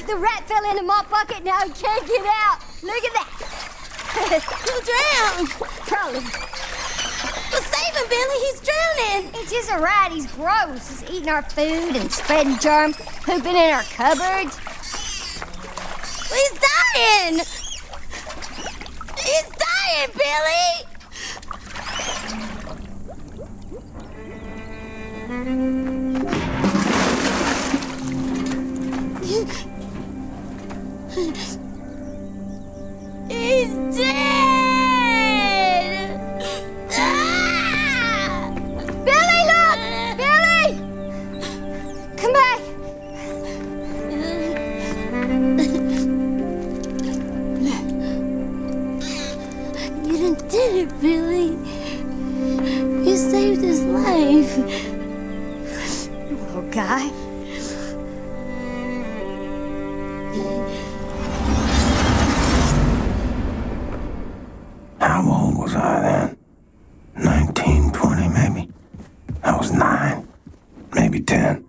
The rat fell into my bucket, now he can't get out. Look at that. He'll drown. Probably. Well, save him, Billy. He's drowning. It's just a rat. He's gross. He's eating our food and spreading germs, pooping in our cupboards. Well, he's dying. He's dying, Billy. He's dead! Ah! Billy, look! Billy! Come back! You done did it, Billy. You saved his life. Little guy. How old was I then? 19, 20 maybe? I was 9, maybe 10.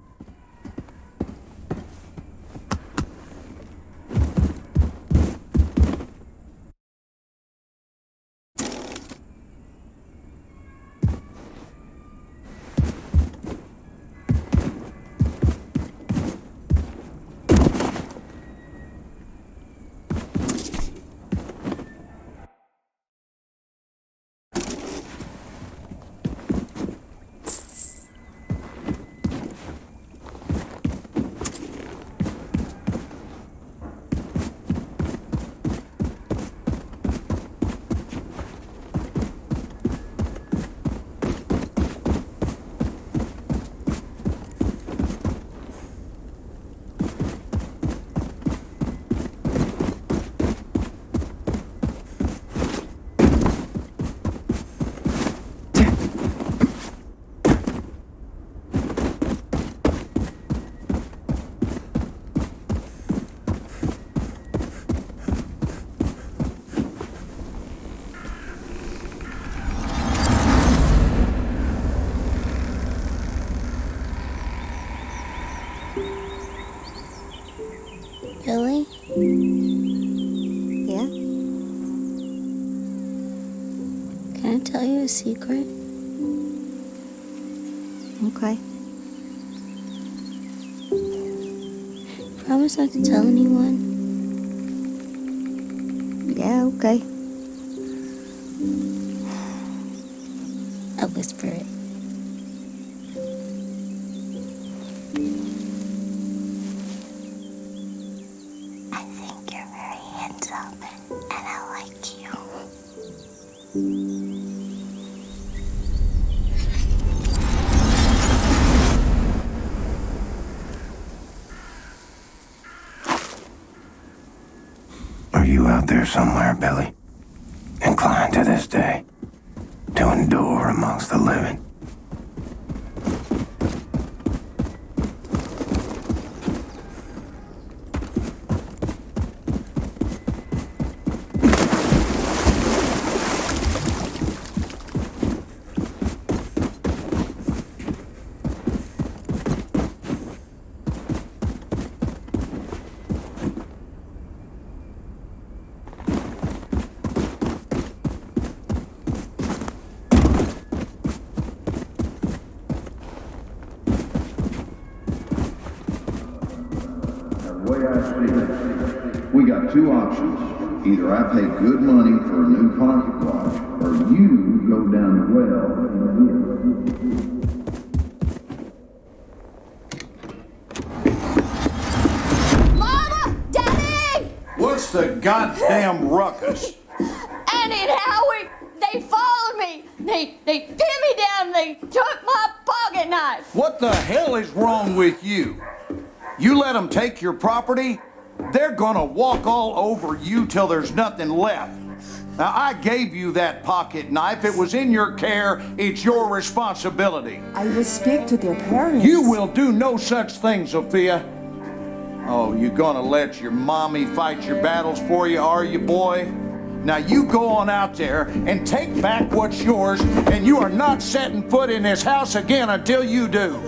secret. Okay. Promise not to tell anyone. Yeah, okay. I'll whisper it. I think you're very handsome, and I like you. Are you out there somewhere, Billy? Inclined to this day to endure amongst the living? The way I see it, we got two options. Either I pay good money for a new pocket watch, or you go down the well and Mama! Daddy! What's the goddamn ruckus? Annie and Howie, they followed me. They pinned me down. They took my pocket knife. What the hell is wrong with you? You let them take your property, they're gonna walk all over you till there's nothing left. Now, I gave you that pocket knife. It was in your care. It's your responsibility. I will speak to their parents. You will do no such thing, Sophia. Oh, you gonna let your mommy fight your battles for you, are you, boy? Now you go on out there and take back what's yours, and you are not setting foot in this house again until you do.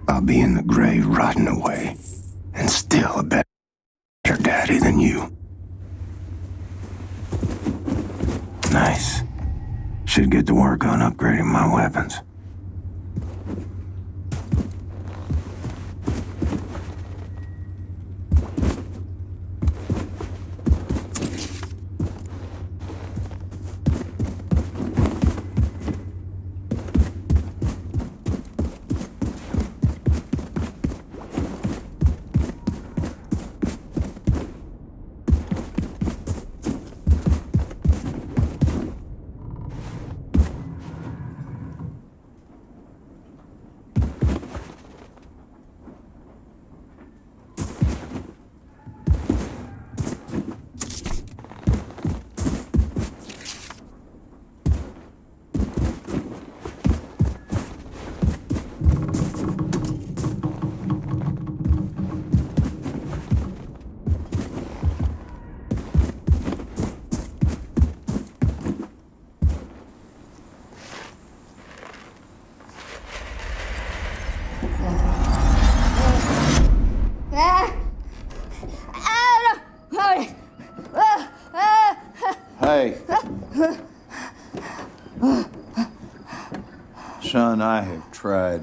I'll be in the grave rotting away, and still a better daddy than you. Nice. Should get to work on upgrading my weapons. Hey. Son, I have tried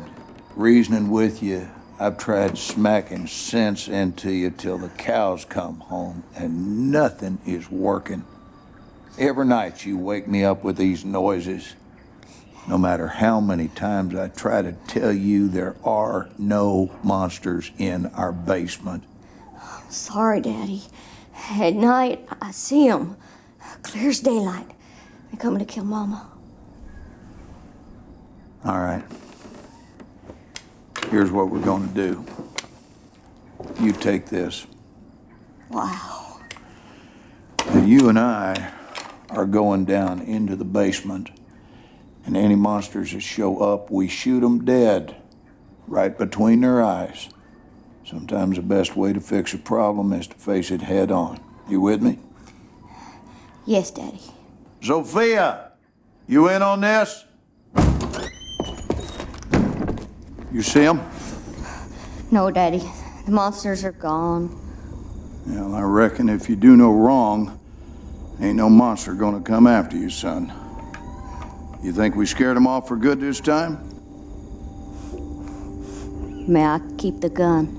reasoning with you. I've tried smacking sense into you till the cows come home, and nothing is working. Every night you wake me up with these noises. No matter how many times I try to tell you there are no monsters in our basement. Sorry, Daddy. At night, I see them. Clear as daylight. They're coming to kill Mama. All right. Here's what we're going to do. You take this. Wow. Now, you and I are going down into the basement, and any monsters that show up, we shoot them dead, right between their eyes. Sometimes the best way to fix a problem is to face it head on. You with me? Yes, Daddy. Sophia, you in on this? You see them? No, Daddy. The monsters are gone. Well, I reckon if you do no wrong, ain't no monster gonna come after you, son. You think we scared them off for good this time? May I keep the gun?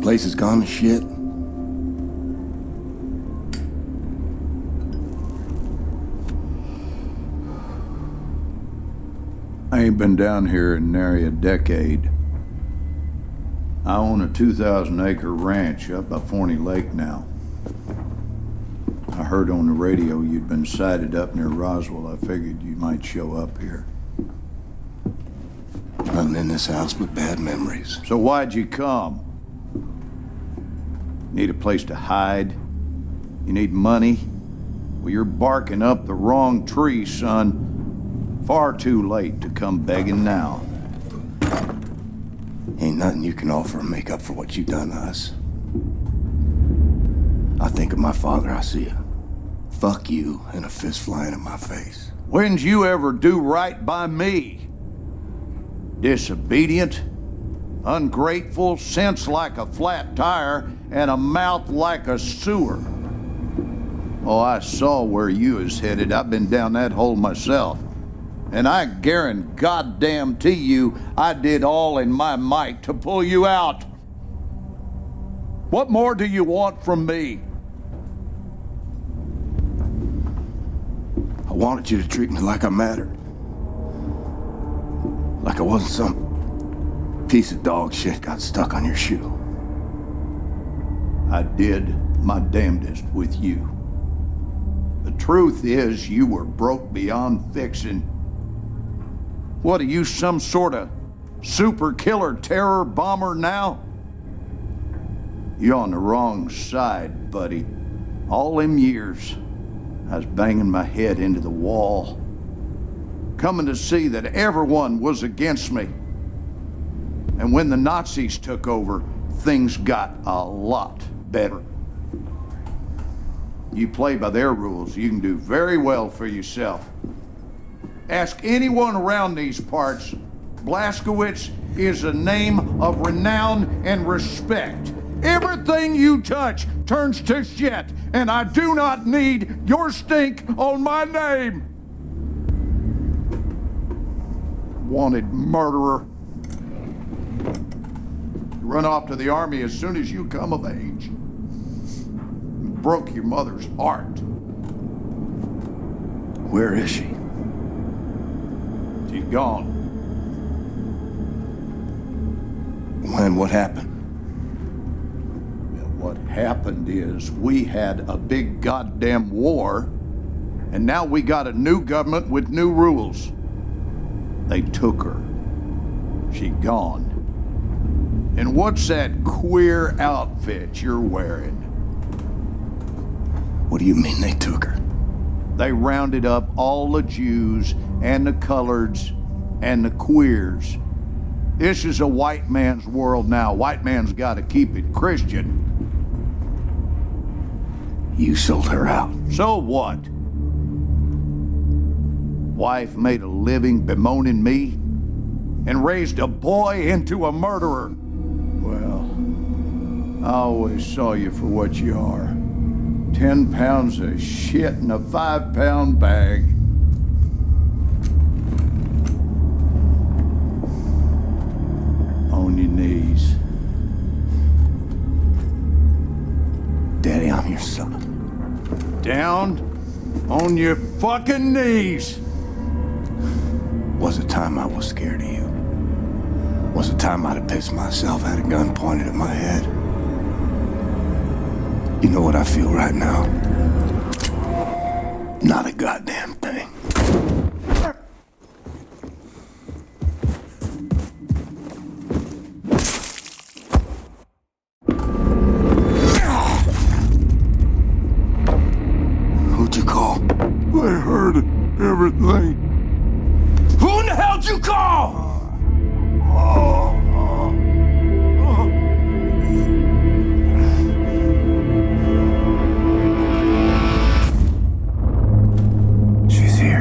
Place has gone to shit. I ain't been down here in nary a decade. I own a 2,000-acre ranch up by Forney Lake now. I heard on the radio you'd been sighted up near Roswell. I figured you might show up here. Nothing in this house but bad memories. So why'd you come? Need a place to hide? You need money? Well, you're barking up the wrong tree, son. Far too late to come begging now. Ain't nothing you can offer to make up for what you done to us. I think of my father, I see a fuck you and a fist flying in my face. When'd you ever do right by me? Disobedient, ungrateful, sense like a flat tire, and a mouth like a sewer. Oh, I saw where you was headed. I've been down that hole myself. And I guarantee goddamn to you, I did all in my might to pull you out. What more do you want from me? I wanted you to treat me like I mattered. Like I wasn't some piece of dog shit got stuck on your shoe. I did my damnedest with you. The truth is, you were broke beyond fixing. What are you, some sort of super killer terror bomber now? You're on the wrong side, buddy. All them years, I was banging my head into the wall, coming to see that everyone was against me. And when the Nazis took over, things got a lot better. You play by their rules, you can do very well for yourself. Ask anyone around these parts. Blazkowicz is a name of renown and respect. Everything you touch turns to shit, and I do not need your stink on my name. Wanted murderer. Run off to the army as soon as you come of age. Broke your mother's heart. Where is she? She's gone. When? What happened? What happened is we had a big goddamn war, and now we got a new government with new rules. They took her. She gone. And what's that queer outfit you're wearing? What do you mean they took her? They rounded up all the Jews and the coloreds and the queers. This is a white man's world now. White man's got to keep it Christian. You sold her out. So what? Wife made a living bemoaning me and raised a boy into a murderer. Well, I always saw you for what you are. 10 pounds of shit in a 5-pound bag. On your knees. Daddy, I'm your son. Down on your fucking knees. Was a time I was scared of you. Was a time I'd have pissed myself, had a gun pointed at my head. You know what I feel right now? Not a goddamn thing. Who'd you call? I heard everything. Who in the hell'd you call? She's here.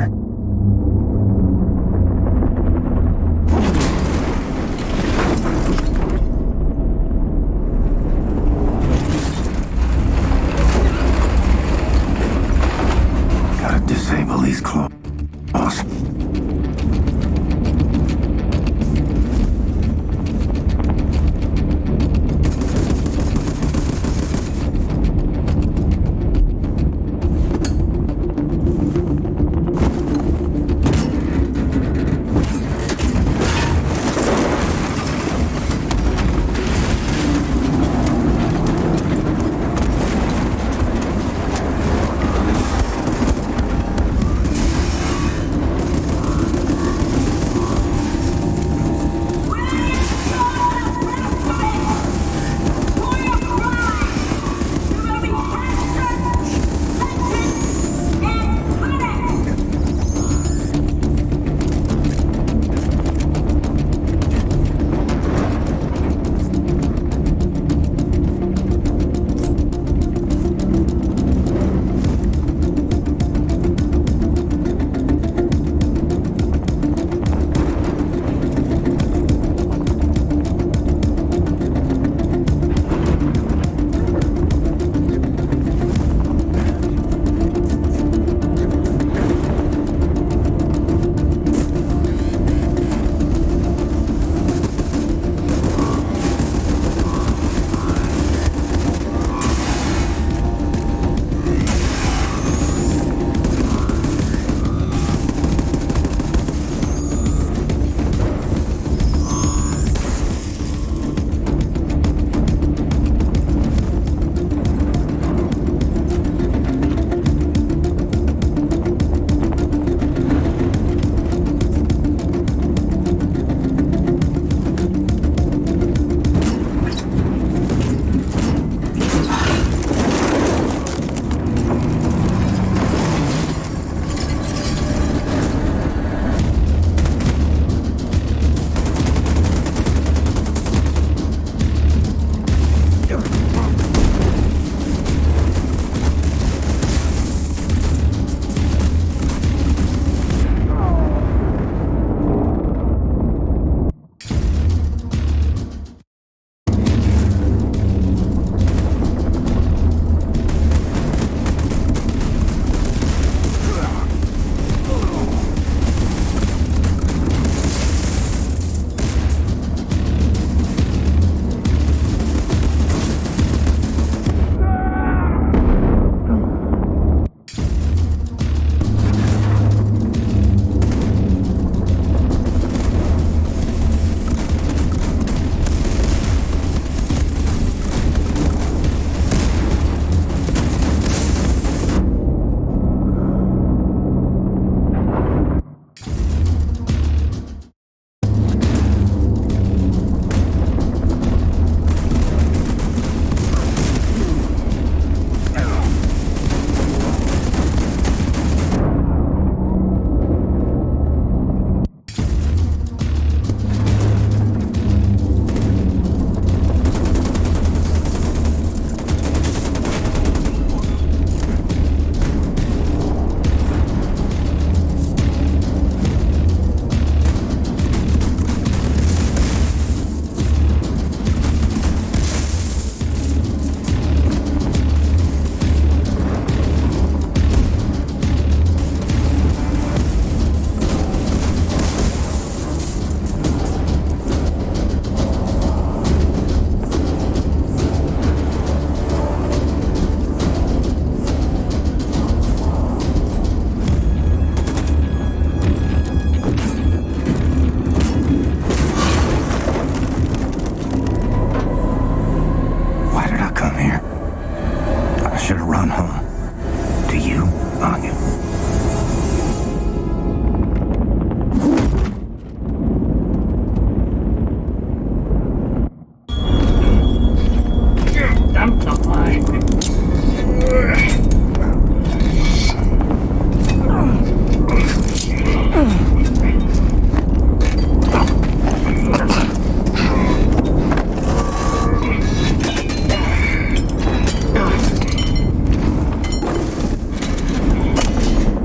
should have run home. To you, Anya.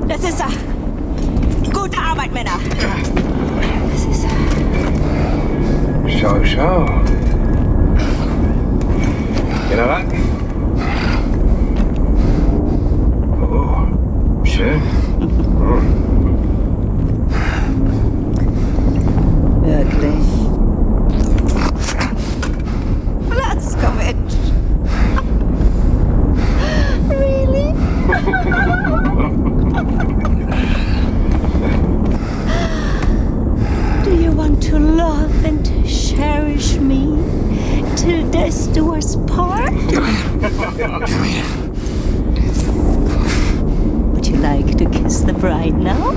Das ist er. Gute Arbeit, Männer. Das ist er. Schau, schau. General. Oh, schön. Wirklich. Platzkovic. Really? Do you want to love and cherish me till death do us part? Would you like to kiss the bride now?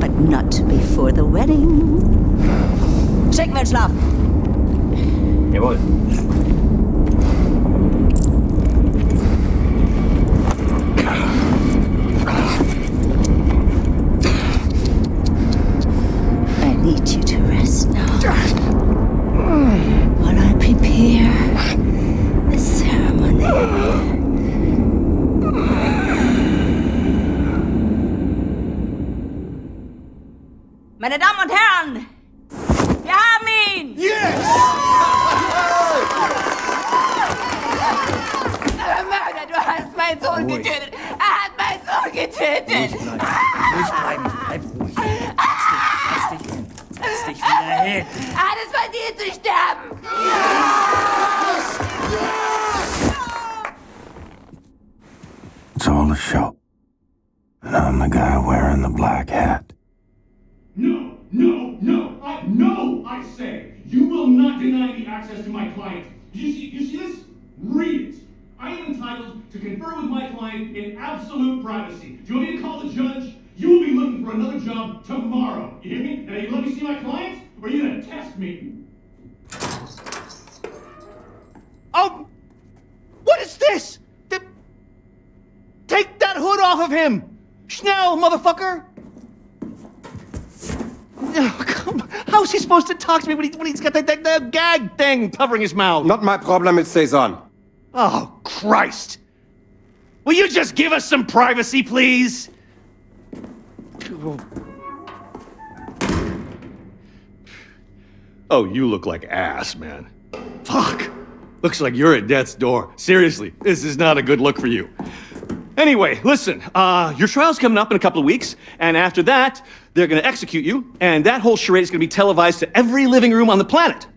But not before the wedding. Schick mir Schlaf. Jawohl. I need you to rest now. While I prepare the ceremony. Meine Damen und Herren, wir haben ihn! Mörder, du hast meinen Sohn getötet! Er hat meinen Sohn getötet! Ruhig bleiben, bleib ruhig. Setz dich wieder hin. Er hat es verdient zu sterben! It's all a show. And I'm the guy wearing the black hat. No, I say! You will not deny me access to my client. You see this? Read it. I am entitled to confer with my client in absolute privacy. Do you want me to call the judge? You will be looking for another job tomorrow. You hear me? And are you let me see my client? Or are you gonna test me? What is this? Take that hood off of him! Schnell, motherfucker! Oh, come on. How's he supposed to talk to me when he's got that gag thing covering his mouth? Not my problem, it stays on. Oh, Christ! Will you just give us some privacy, please? Oh, you look like ass, man. Fuck! Looks like you're at death's door. Seriously, this is not a good look for you. Anyway, listen, your trial's coming up in a couple of weeks, and after that, they're gonna execute you, and that whole charade is gonna be televised to every living room on the planet.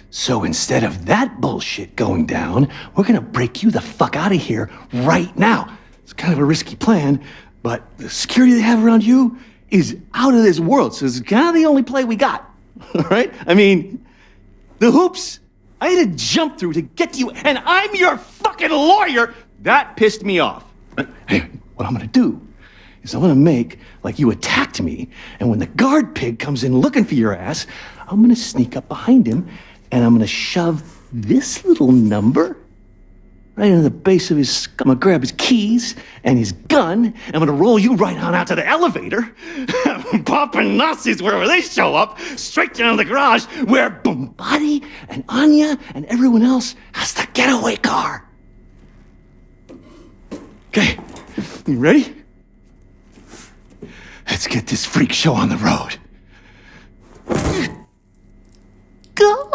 So instead of that bullshit going down, we're gonna break you the fuck out of here right now. It's kind of a risky plan, but the security they have around you is out of this world, so it's kind of the only play we got. All right? I mean, the hoops I had to jump through to get to you, and I'm your fucking lawyer. That pissed me off. Hey, what I'm gonna do is I'm gonna make like you attacked me, and when the guard pig comes in looking for your ass, I'm gonna sneak up behind him, and I'm gonna shove this little number right into the base of his skull. I'm gonna grab his keys and his gun, and I'm gonna roll you right on out to the elevator, popping Nazis wherever they show up, straight down to the garage where Bombati and Anya and everyone else has the getaway car. Okay, you ready? Let's get this freak show on the road. Go!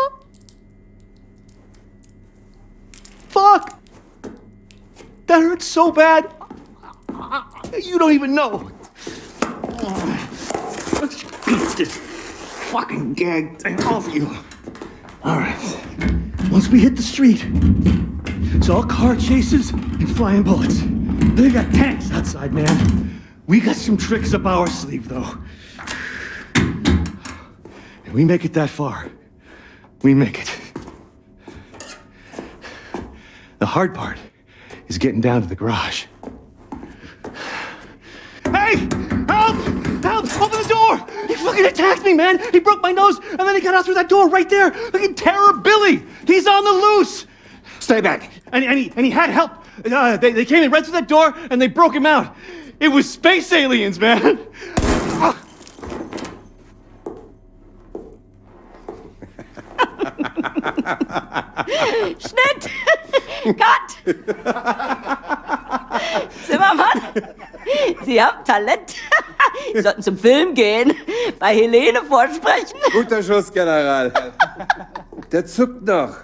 Fuck! That hurts so bad. You don't even know. Let's beat this fucking gag thing off you. All right. Once we hit the street, it's all car chases and flying bullets. They got tanks outside, man. We got some tricks up our sleeve, though. If we make it that far, we make it. The hard part is getting down to the garage. Hey! Help! Help! Open the door! He fucking attacked me, man! He broke my nose, and then he got out through that door right there! Fucking Terror Billy! He's on the loose! Stay back! And he had help! They came in right through that door, and they broke him out! It was space aliens, man! Schnitt! Cut! Zimmermann, Sie haben Talent. Sie sollten zum Film gehen, bei Helene vorsprechen. Guter Schuss, General. Der zuckt noch.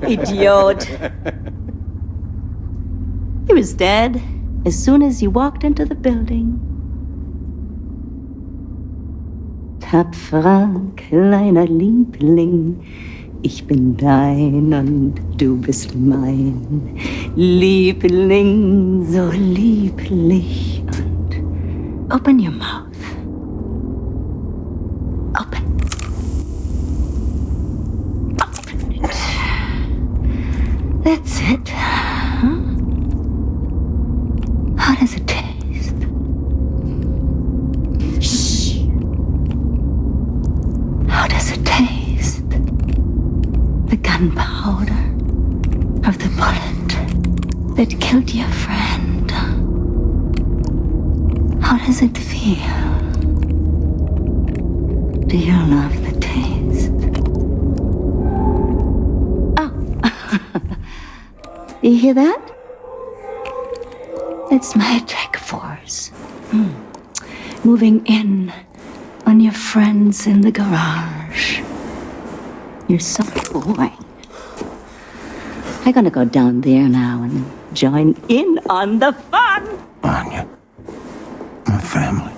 Idiot. He was dead as soon as you walked into the building. Tapferer kleiner Liebling, ich bin dein und du bist mein. Liebling, so lieblich und open your mouth. Open. Open it. That's it. Huh? How does it taste? Shh. How does it taste? The gunpowder of the bullet that killed your friend. How does it feel? Do you love the taste? Oh. You hear that? It's my attack force. Moving in on your friends in the garage. You're so boring. I'm gonna go down there now and join in on the fun. Anya, my family.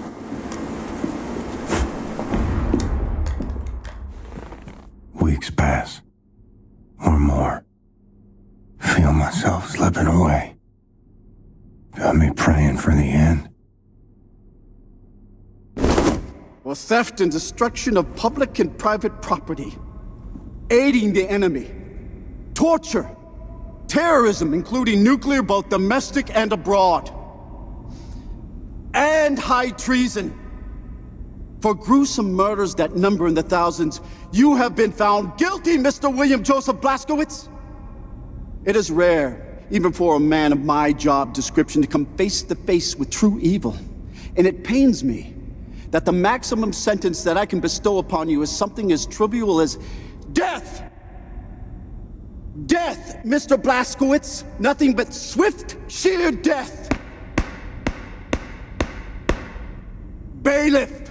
Weeks pass, or more. Feel myself slipping away. Got me praying for the end. Or theft and destruction of public and private property, aiding the enemy, torture, terrorism, including nuclear, both domestic and abroad, and high treason. For gruesome murders that number in the thousands, you have been found guilty, Mr. William Joseph Blazkowicz. It is rare, even for a man of my job description, to come face to face with true evil. And it pains me that the maximum sentence that I can bestow upon you is something as trivial as death. Death, Mr. Blazkowicz. Nothing but swift, sheer death. Bailiff.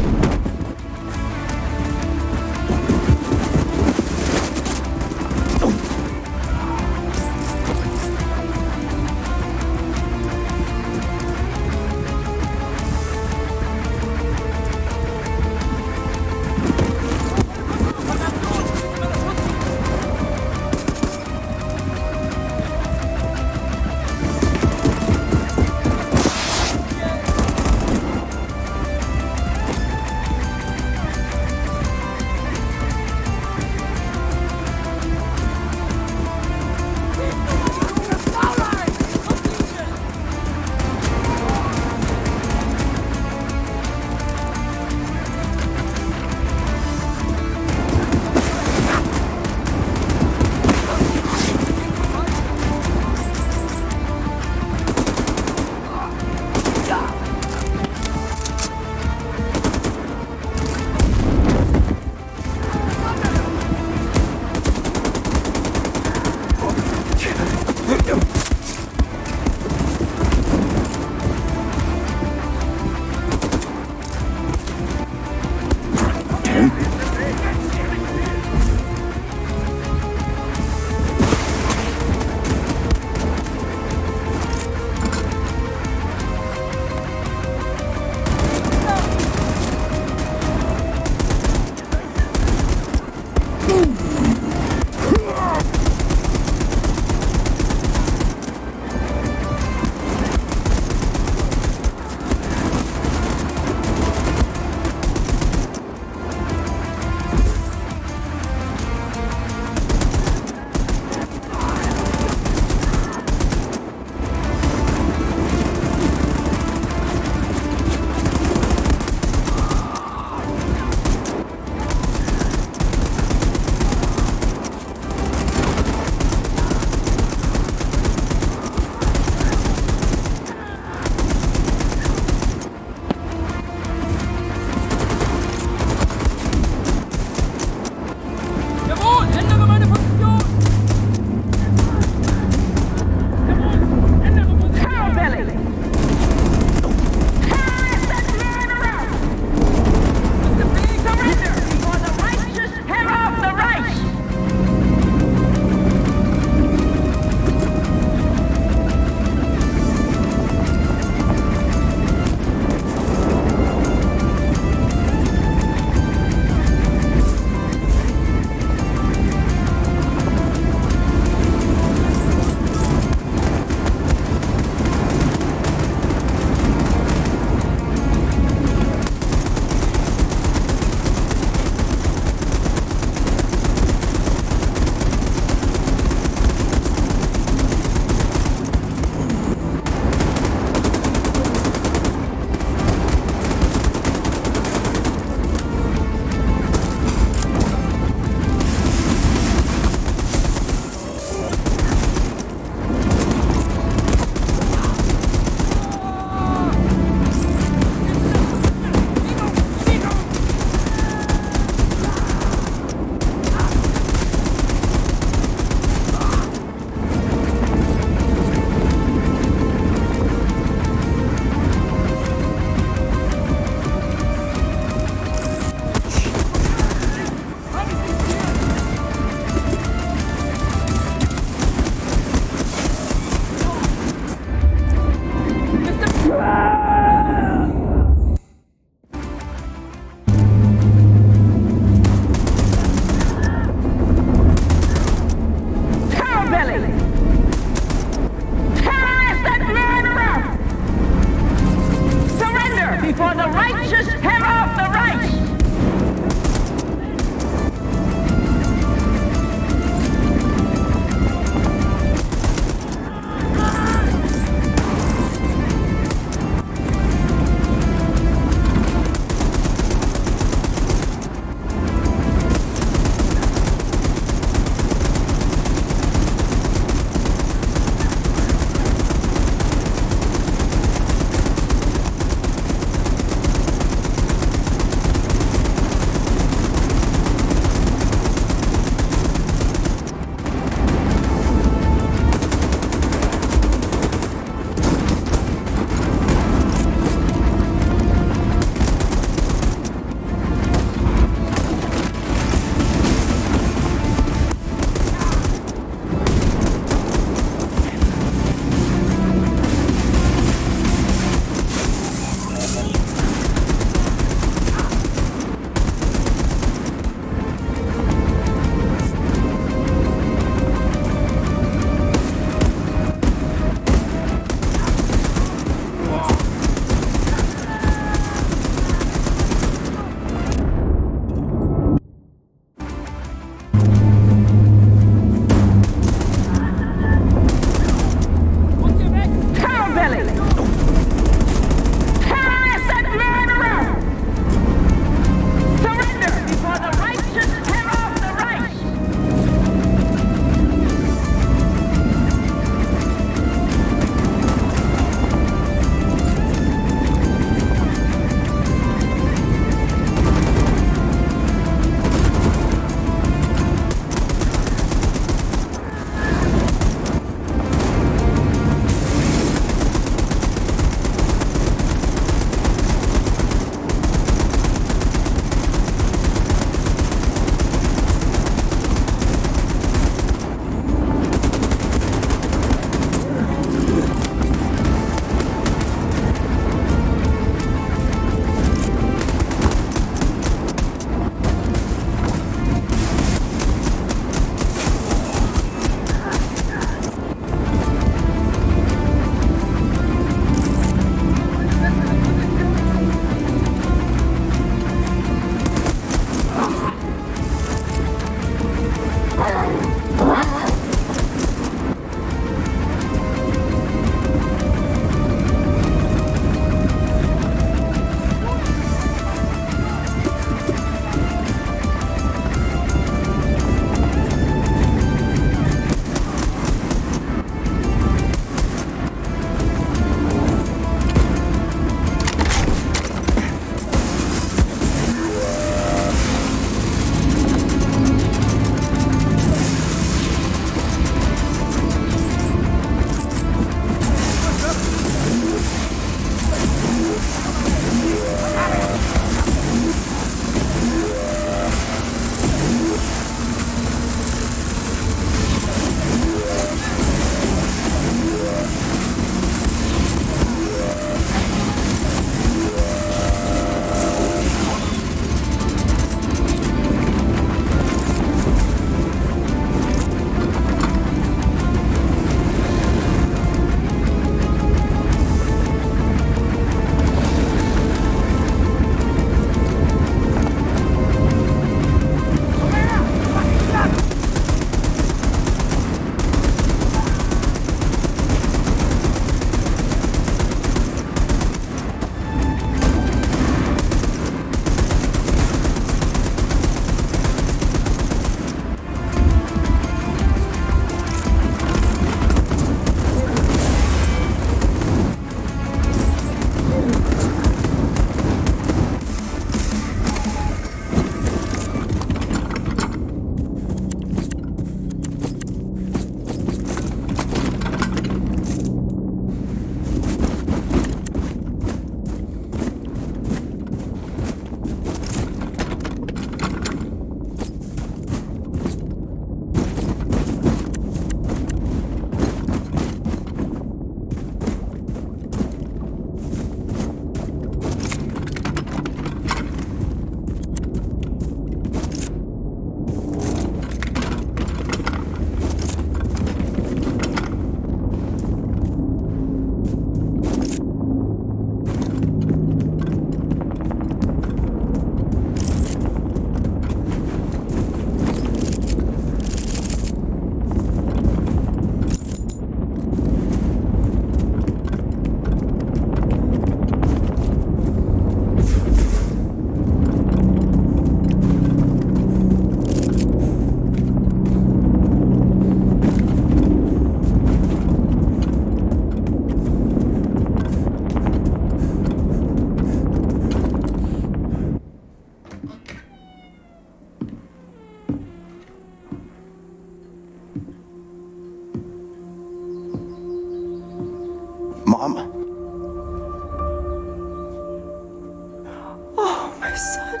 son.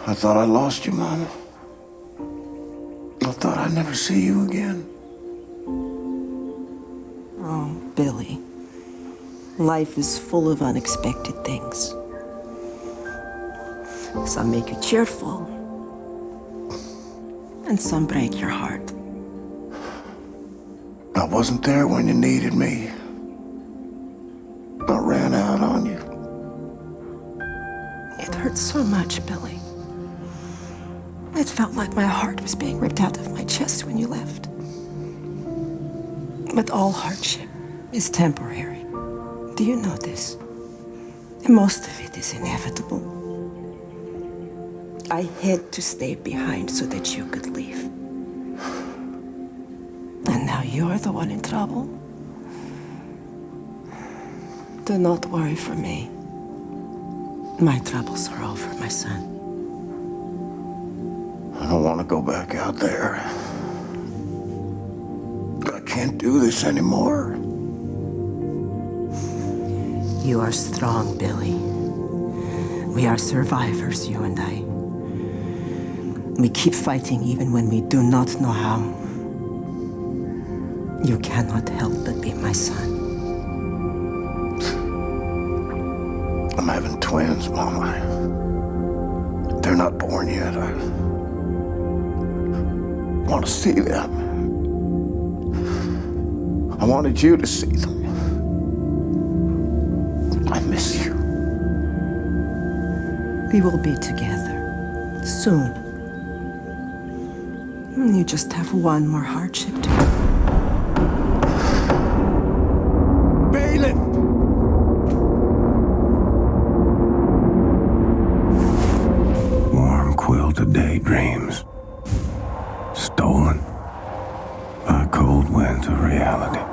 I thought I lost you, Mama. I thought I'd never see you again. Oh, Billy. Life is full of unexpected things. Some make you cheerful, and some break your heart. I wasn't there when you needed me. I ran out on you. It hurt so much, Billy. It felt like my heart was being ripped out of my chest when you left. But all hardship is temporary. Do you know this? Most of it is inevitable. I had to stay behind so that you could leave. And now you're the one in trouble. Do not worry for me. My troubles are over, my son. I don't want to go back out there. I can't do this anymore. You are strong, Billy. We are survivors, you and I. We keep fighting even when we do not know how. You cannot help but be my son. I'm having twins, Mama. They're not born yet. I want to see them. I wanted you to see them. I miss you. We will be together soon. You just have one more hardship to go. Bailiff! Warm quilted daydreams. Stolen by cold winds of reality.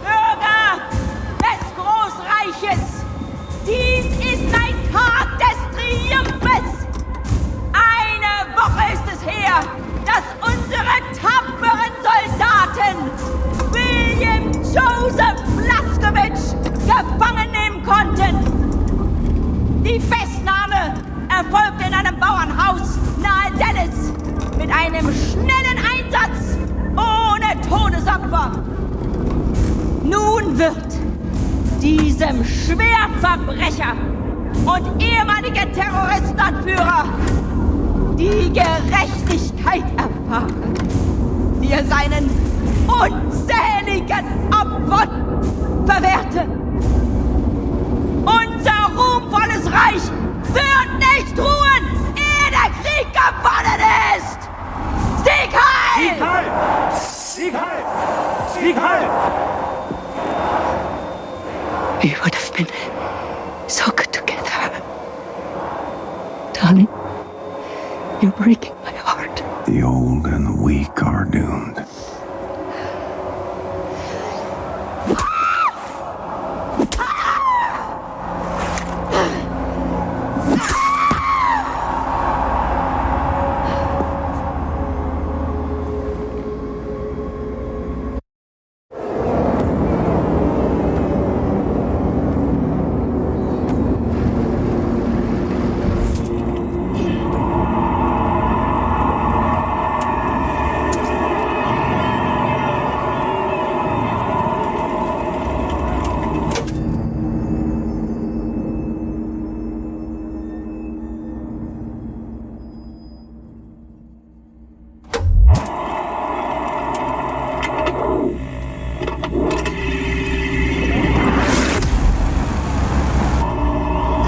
Bürger des Großreiches, dies ist ein Tag des Triumphes. Eine Woche ist es her, dass unsere tapferen Soldaten William Joseph Blaskowitz gefangen nehmen konnten. Die Festnahme erfolgte in einem Bauernhaus nahe Dallas mit einem schnellen Einsatz ohne Todesopfer. Nun wird diesem Schwerverbrecher und ehemaligen Terroristenanführer die Gerechtigkeit erfahren, die er seinen unzähligen Opfern verwehrte. Unser ruhmvolles Reich wird nicht ruhen, ehe der Krieg gewonnen ist! Sieg heil! Sieg heil! Sieg heil! Sieg heil! We would have been so good together. Darling, you're breaking my heart. The old and the weak are doomed.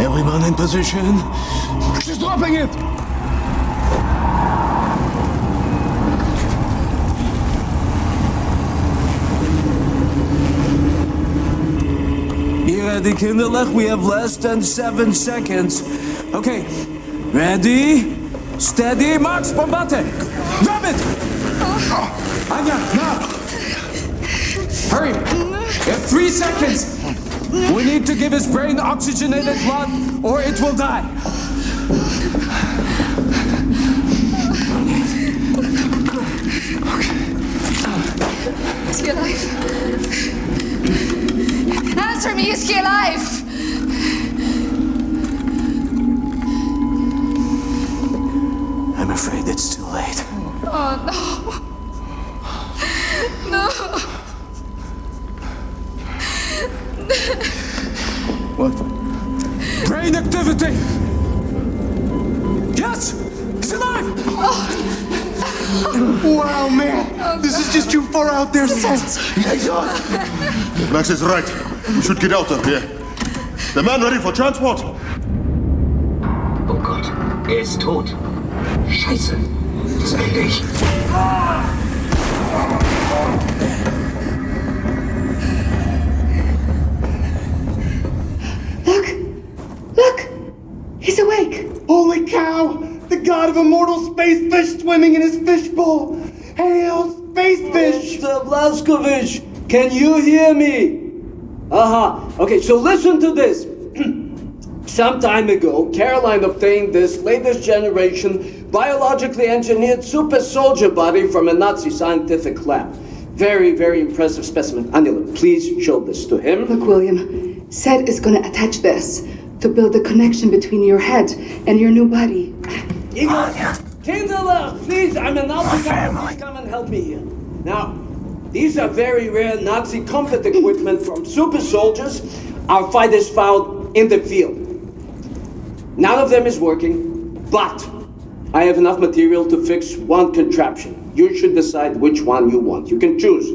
Everyone in position. She's dropping it! Be ready, kinderlijk. We have less than 7 seconds. Okay, ready, steady, Max, bombate! Grab it! Anya, now! Hurry! We have 3 seconds! We need to give his brain oxygenated blood, or it will die. No. What? Brain activity! Yes! He's alive! Wow, man! This is just too far out there, Seth! Max is right. We should get out of here. The man ready for transport? Oh Gott, ist tot. Scheiße. Das kriege ich. Look! He's awake! Holy cow! The god of immortal space fish swimming in his fishbowl! Hail, space fish! Mr. Blazkowicz, can you hear me? Okay, so listen to this. Some time ago, Caroline obtained this latest generation biologically engineered super soldier body from a Nazi scientific lab. Very, very impressive specimen. Anila, please show this to him. Look, William, Seth is gonna attach this to build a connection between your head and your new body. Kindler, please, I'm a Nazi guy. Please come and help me here. Now, these are very rare Nazi combat equipment from super soldiers our fighters found in the field. None of them is working, but I have enough material to fix one contraption. You should decide which one you want. You can choose.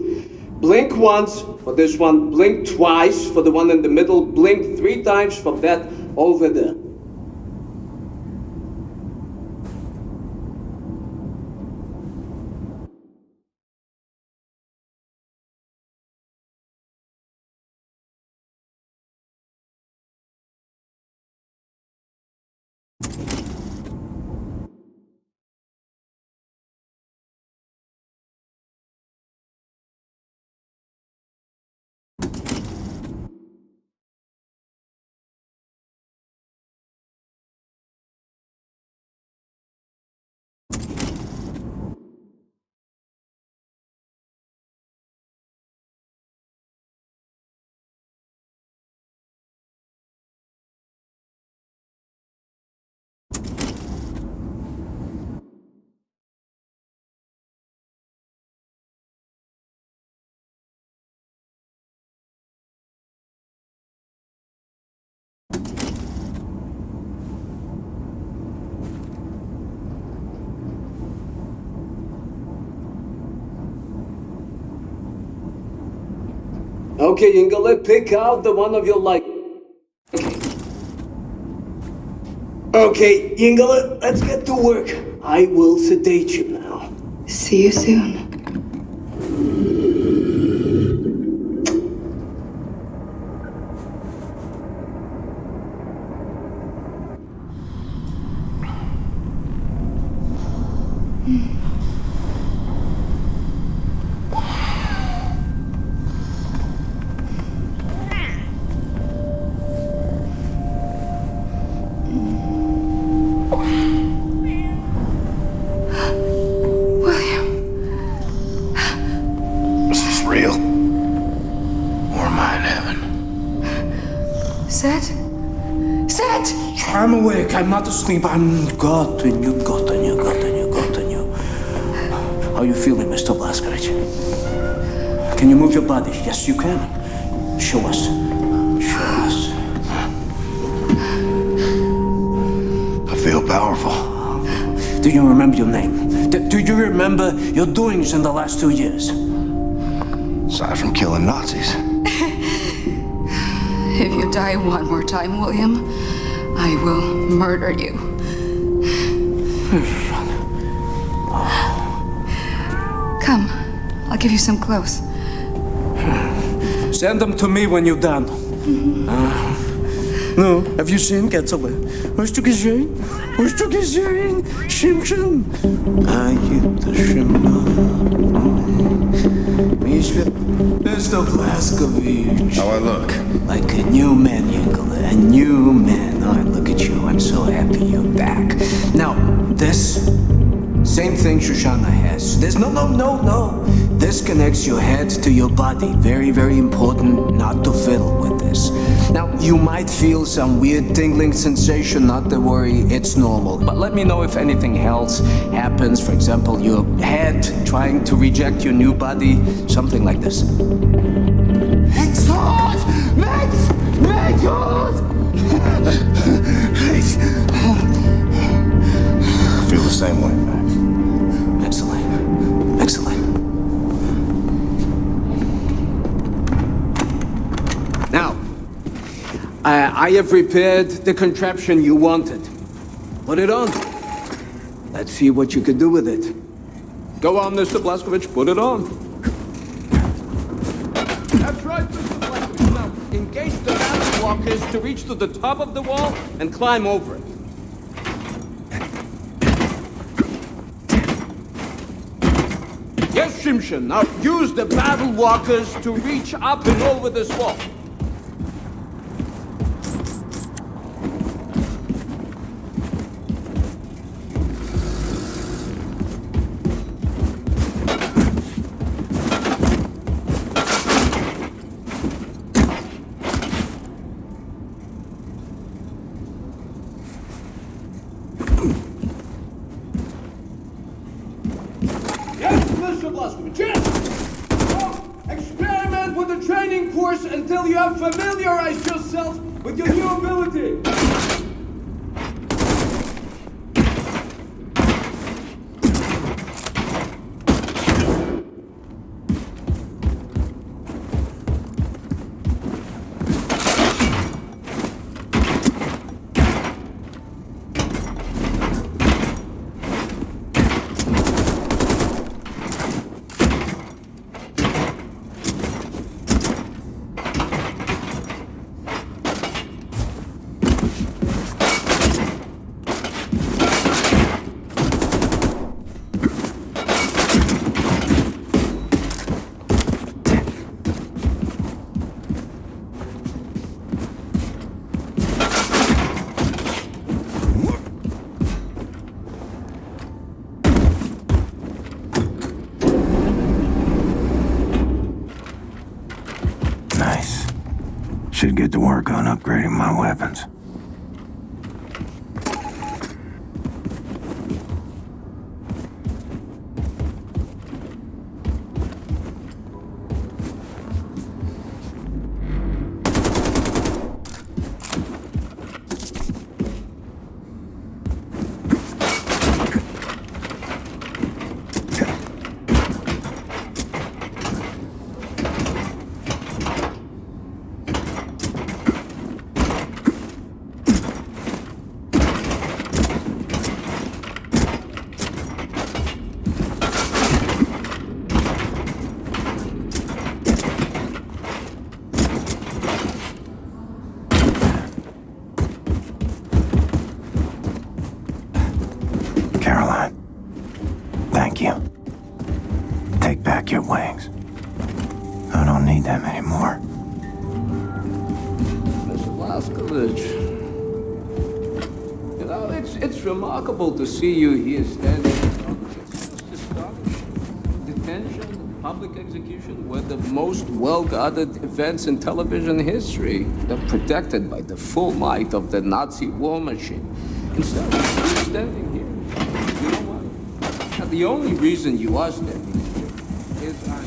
Blink once for this one, blink twice for the one in the middle, blink 3 times for that over there. Okay, Ingele, pick out the one of your liking. Okay, Ingele, let's get to work. I will sedate you now. See you soon. I'm awake, I'm not asleep, I'm got you. How you feeling, Mr. Blazkowicz? Can you move your body? Yes, you can. Show us. I feel powerful. Do you remember your name? Do you remember your doings in the last 2 years? Aside from killing Nazis. If you die one more time, William, I will murder you. Come, I'll give you some clothes. Send them to me when you're done. No, have you seen Ketzele? Hast du gesehen? Shimshim. The Shimba. Mr. Blazkowicz. How I look? Like a new man, Yingele. A new man. Oh, look at you. I'm so happy you're back. Now, this same thing Shoshana has. There's no. This connects your head to your body. Very, very important not to fiddle with this. Now, you might feel some weird tingling sensation, not to worry, it's normal. But let me know if anything else happens. For example, your head trying to reject your new body, something like this. It's hot! Max! Max! I feel the same way, Max. Excellent. Excellent. Now, I have prepared the contraption you wanted. Put it on. Let's see what you can do with it. Go on, Mr. Blazkowicz, put it on. That's right, Mr. Blazkowicz. Now, engage the battle walkers to reach to the top of the wall and climb over it. Yes, Shimshin, now use the battle walkers to reach up and over this wall. Mr. Blazkowicz, yes! Now, experiment with the training course until you have familiarized yourself with your new ability. Nice. Should get to work on upgrading my weapons. Caroline, thank you. Take back your wings. I don't need them anymore. Mr. Blazkowicz, you know, it's remarkable to see you here standing. It's just astonishing. Detention, public execution were the most well-guarded events in television history. They're protected by the full might of the Nazi war machine. Instead of you standing here, you know what? Now, the only reason you are standing here is I'm...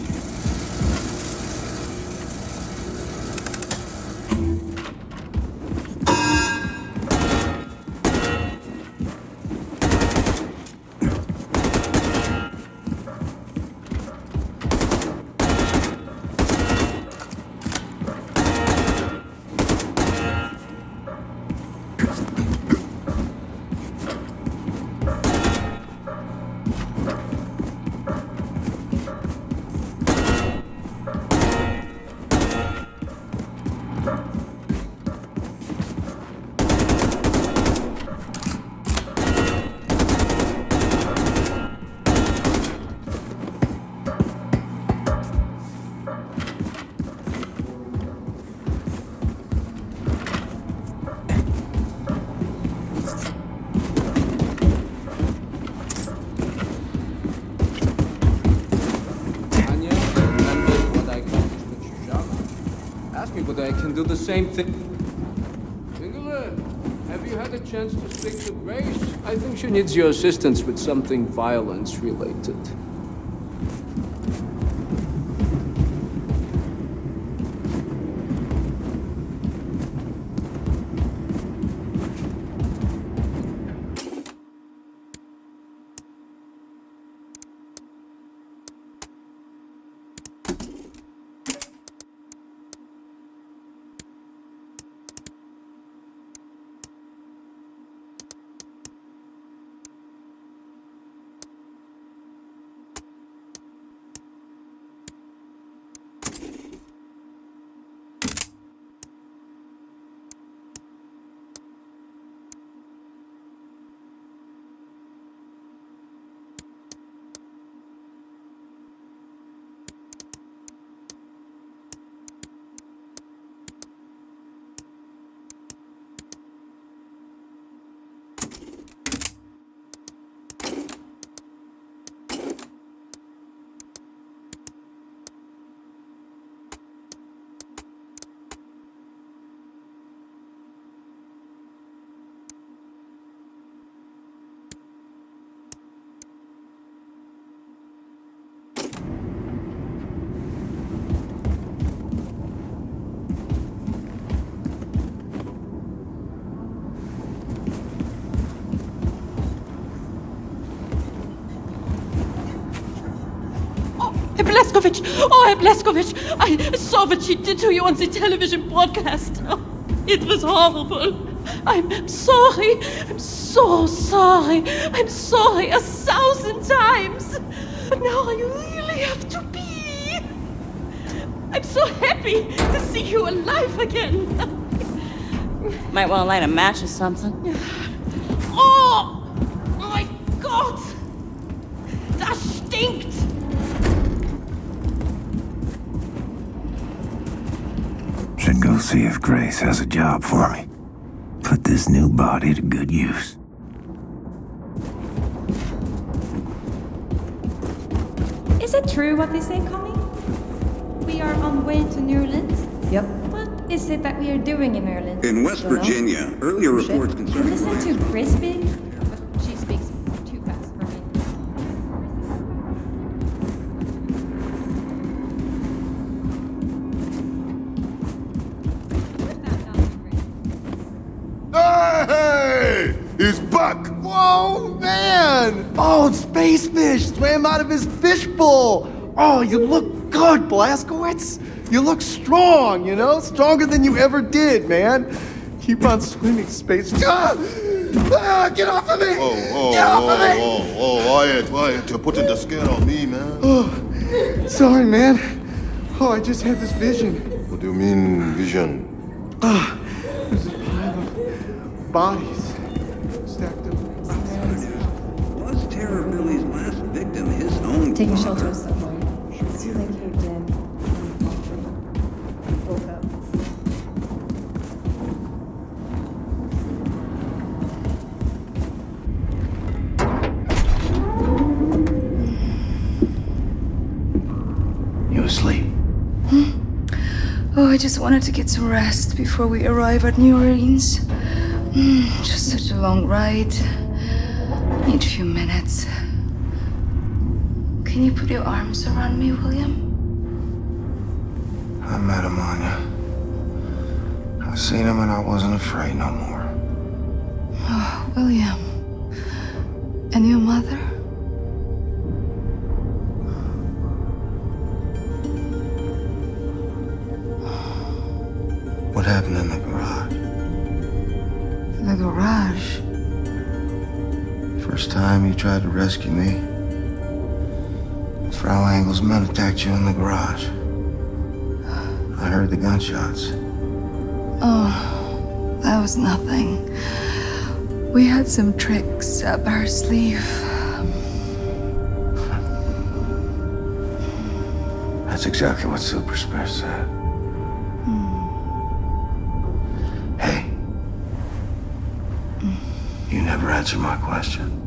Ask me whether I can do the same thing. chance to speak to Grace. I think she needs your assistance with something violence-related. Blazkowicz! Oh, Herr Blazkowicz! I saw what she did to you on the television broadcast. Oh, it was horrible. I'm sorry. I'm so sorry. I'm sorry 1,000 times. But now I really have to pee. I'm so happy to see you alive again. Might want to light a match or something. Oh! My God! Das stinkt! Should go see if Grace has a job for me. Put this new body to good use. Is it true what they say, Connie? We are on way to New Orleans? Yep. What is it that we are doing in New Orleans? In West Virginia, earlier reports concerning... Listen to Grace speak, but she speaks too fast for me. Hey! He's back! Whoa, man! Oh, space fish swam out of his fishbowl. Oh, you look good, Blazkowicz. You look strong, you know? Stronger than you ever did, man. Keep on swimming, space. Ah! Ah, get off of me! Get off of me! Wyatt, you're putting the scare on me, man. Oh, sorry, man. Oh, I just had this vision. What do you mean, vision? Ah, there's a pile of bodies stacked up. Was Terror Billy's last victim his own Taking father? shelter with someone. See, they caved in. Woke up. You asleep? Oh, I just wanted to get some rest before we arrive at New Orleans. Just such a long ride. Need a few minutes. Can you put your arms around me, William? I met him, Anya. I seen him and I wasn't afraid no more. Oh, William. And your mother? What happened in the garage? The garage? First time you tried to rescue me, Frau Engel's men attacked you in the garage. I heard the gunshots. Oh, that was nothing. We had some tricks up our sleeve. That's exactly what Super Spare said. Hey. You never answered my question.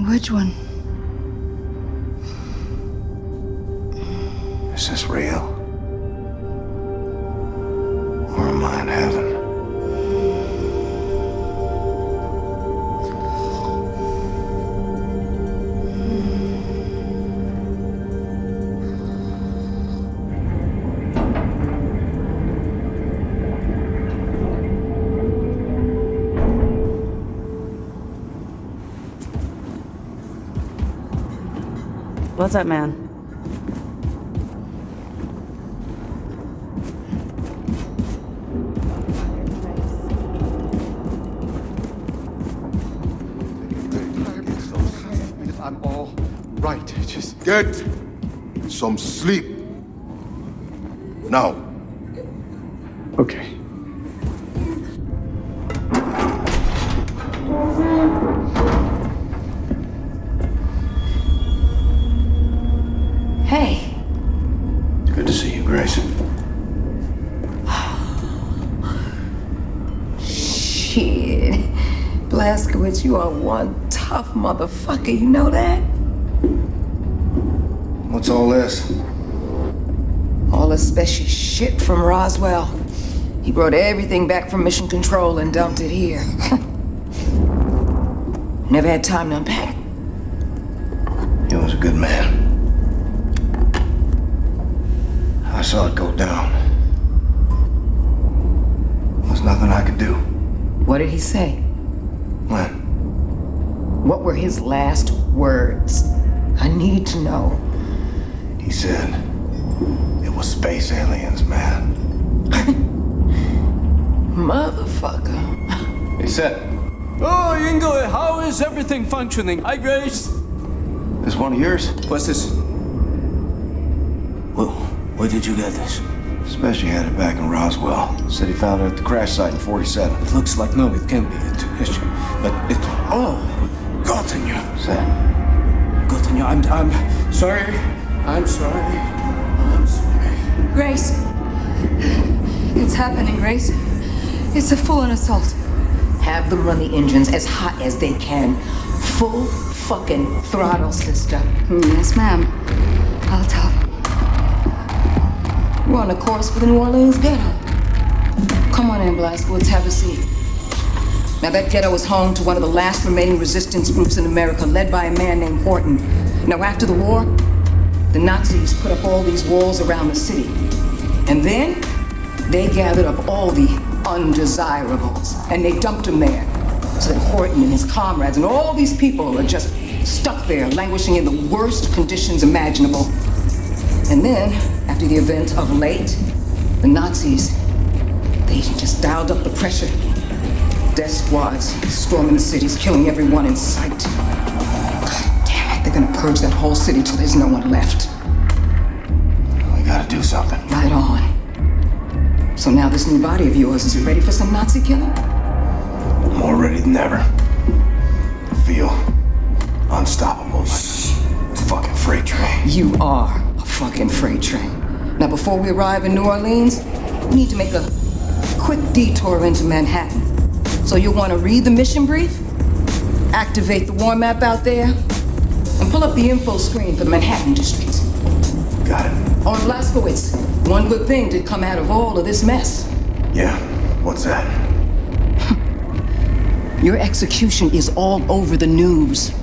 Which one? Is this real? Or am I in heaven? What's up, man? I'm all right. Just get some sleep. Now. Okay. Hey. Good to see you, Grace. Shit. Blazkowicz, you are one tough motherfucker, you know that? What's all this? All the special shit from Roswell. He brought everything back from Mission Control and dumped it here. Never had time to unpack it. He was a good man. I saw it go down. There's nothing I could do. What did he say? When? What were his last words? I need to know. He said it was space aliens, man. Motherfucker. He said, Oh, Ingo, how is everything functioning? Hi, Grace. this one of yours? What's this? Well, where did you get this? Especially had it back in Roswell. Said he found it at the crash site in 47. It looks like no, it can't be it. History. But it. Oh, Gottingen. Say. Gottingen, I'm sorry. I'm sorry. I'm sorry. Grace. It's happening, Grace. It's a full-on assault. Have them run the engines as hot as they can. Full fucking throttle, sister. Yes, ma'am. I'll tell them. We're on a course for the New Orleans ghetto. Come on in, Blazkowicz, have a seat. Now, that ghetto is home to one of the last remaining resistance groups in America, led by a man named Horton. Now, after the war, the Nazis put up all these walls around the city. And then, they gathered up all the undesirables, and they dumped them there. So that Horton and his comrades and all these people are just stuck there, languishing in the worst conditions imaginable. And then, after the event of late, the Nazis, they just dialed up the pressure. Death squads storming the cities, killing everyone in sight. God damn it, they're gonna purge that whole city till there's no one left. We gotta do something. Right on. So now this new body of yours, is it ready for some Nazi killing? More ready than ever. I feel unstoppable. It's a fucking freight train. You are a fucking freight train. Now, before we arrive in New Orleans, we need to make a quick detour into Manhattan. So you'll want to read the mission brief, activate the war map out there, and pull up the info screen for the Manhattan district. Got it. Oh, and Blazkowicz, one good thing did come out of all of this mess. Yeah? What's that? Your execution is all over the news.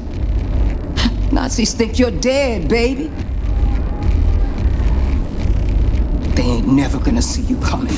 Nazis think you're dead, baby. They ain't never gonna see you coming.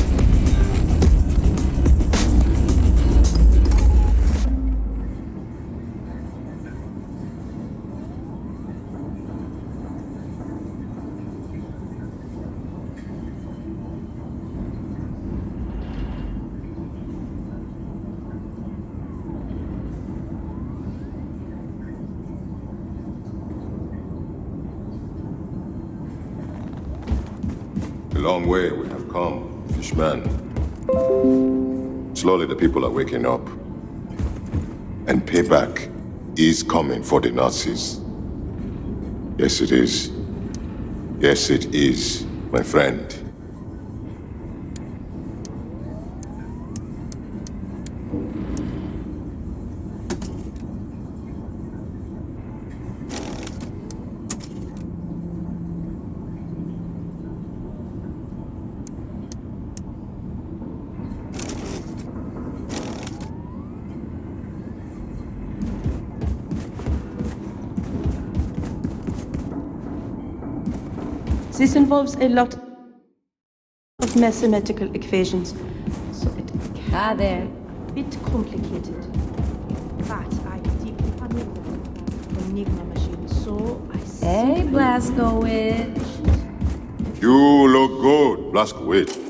A long way we have come, fishman. Slowly the people are waking up. And payback is coming for the Nazis. Yes, it is. Yes, it is, my friend. This involves a lot of mathematical equations, so it can be a bit complicated. But I deeply familiar with the Enigma machine, so I Hey, Blazkowicz. You look good, Blazkowicz.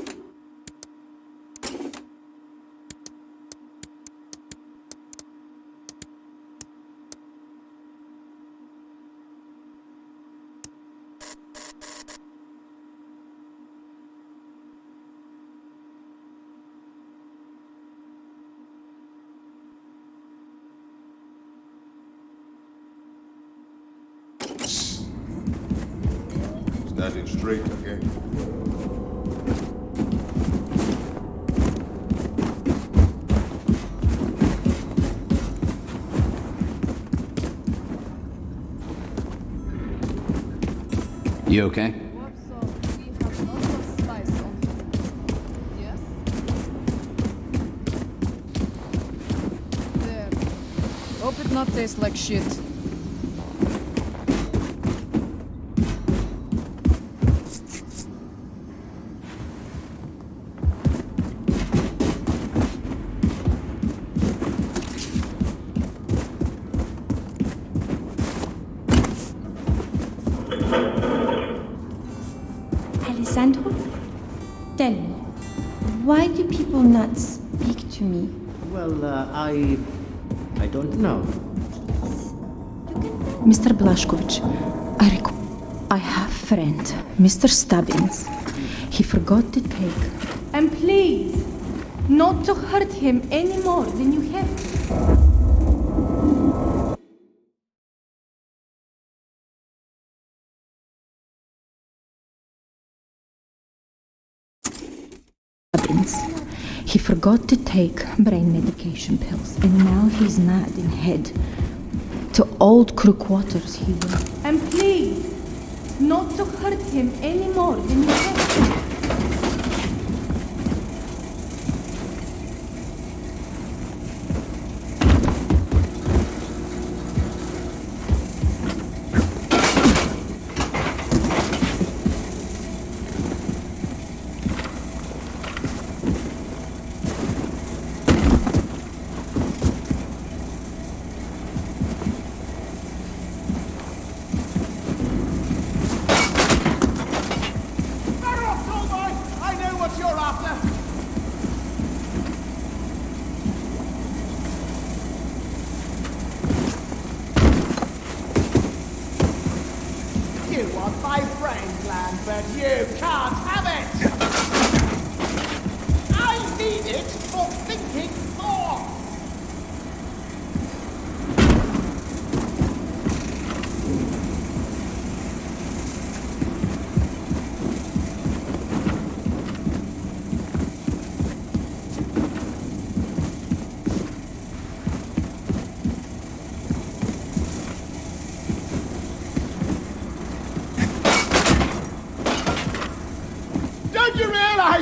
Standing straight again. You okay? There. Hope it not taste like shit. Alessandro, tell me, why do people not speak to me? Well, I don't know. Mr. Blazkowicz, I have a friend, Mr. Stubbins. He forgot to take. And please, not to hurt him any more than you have to. He forgot to take brain medication pills, and now he's mad in head. To old crew quarters he will. And please, not to hurt him any more than you have to.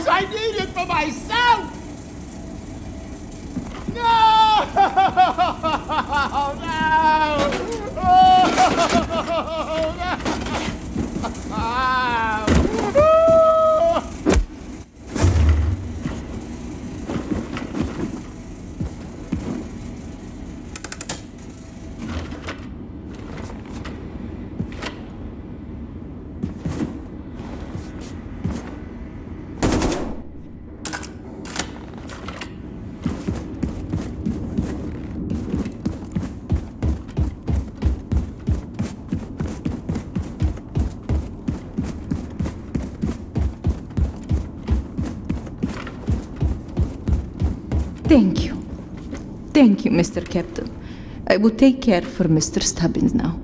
I need it for myself! No! No! Oh, Thank you. Thank you, Mr. Captain. I will take care for Mr. Stubbins now.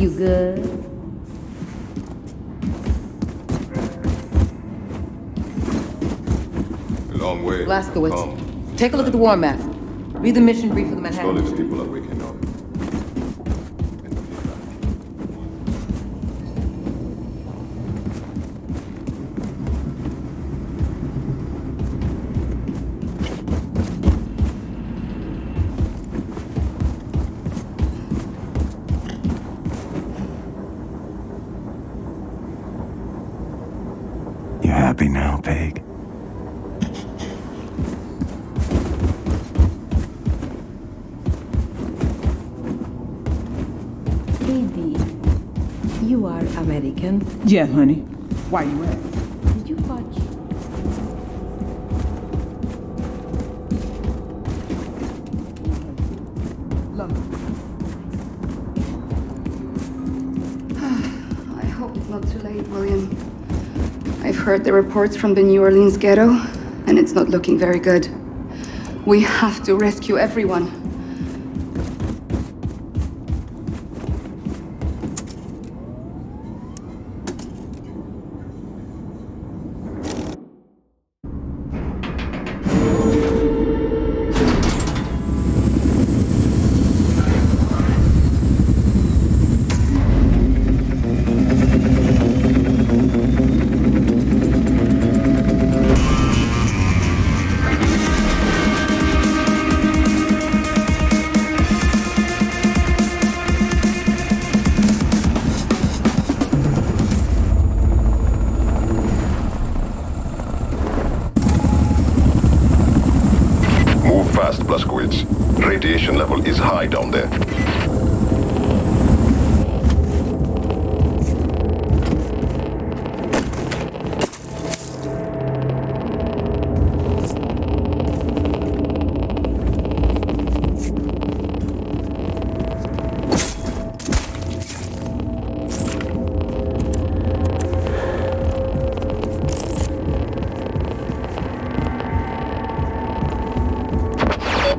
You good? A long way. Blazkowicz, take a look at the war map. Read the mission brief for the Manhattan. Knowledge people are waking up. You happy now, pig? Baby, you are American. Yeah, honey. Why you ask? Did you watch? I hope it's not too late, William. I've heard the reports from the New Orleans ghetto, and it's not looking very good. We have to rescue everyone. Move fast, Blazkowicz. Radiation level is high down there.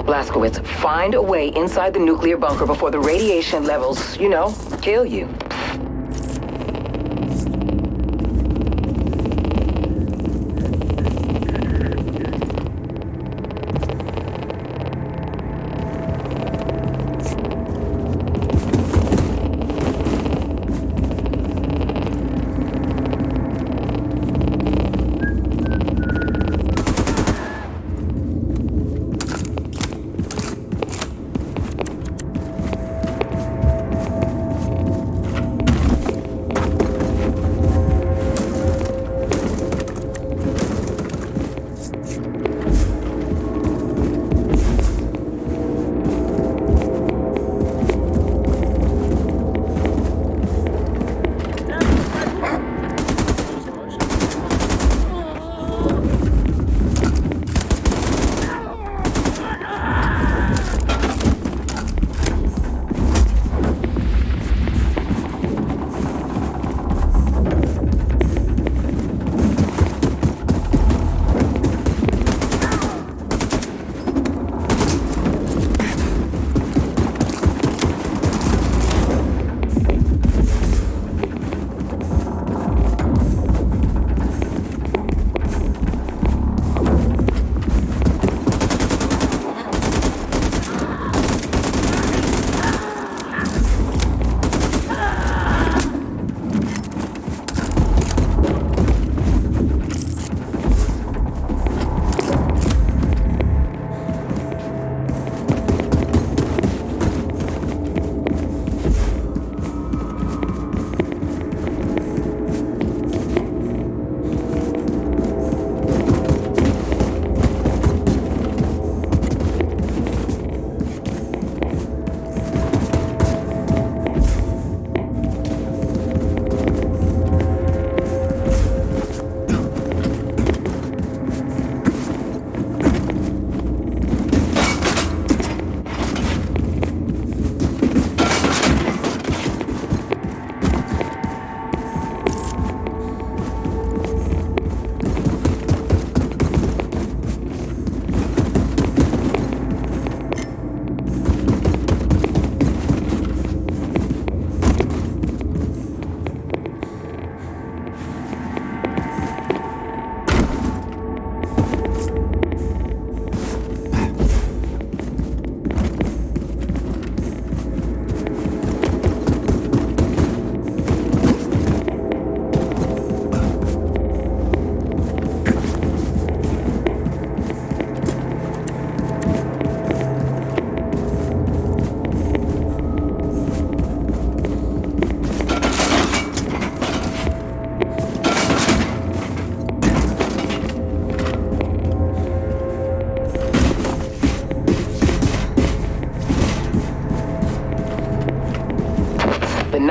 Blazkowicz, find a way inside the nuclear bunker before the radiation levels, kill you.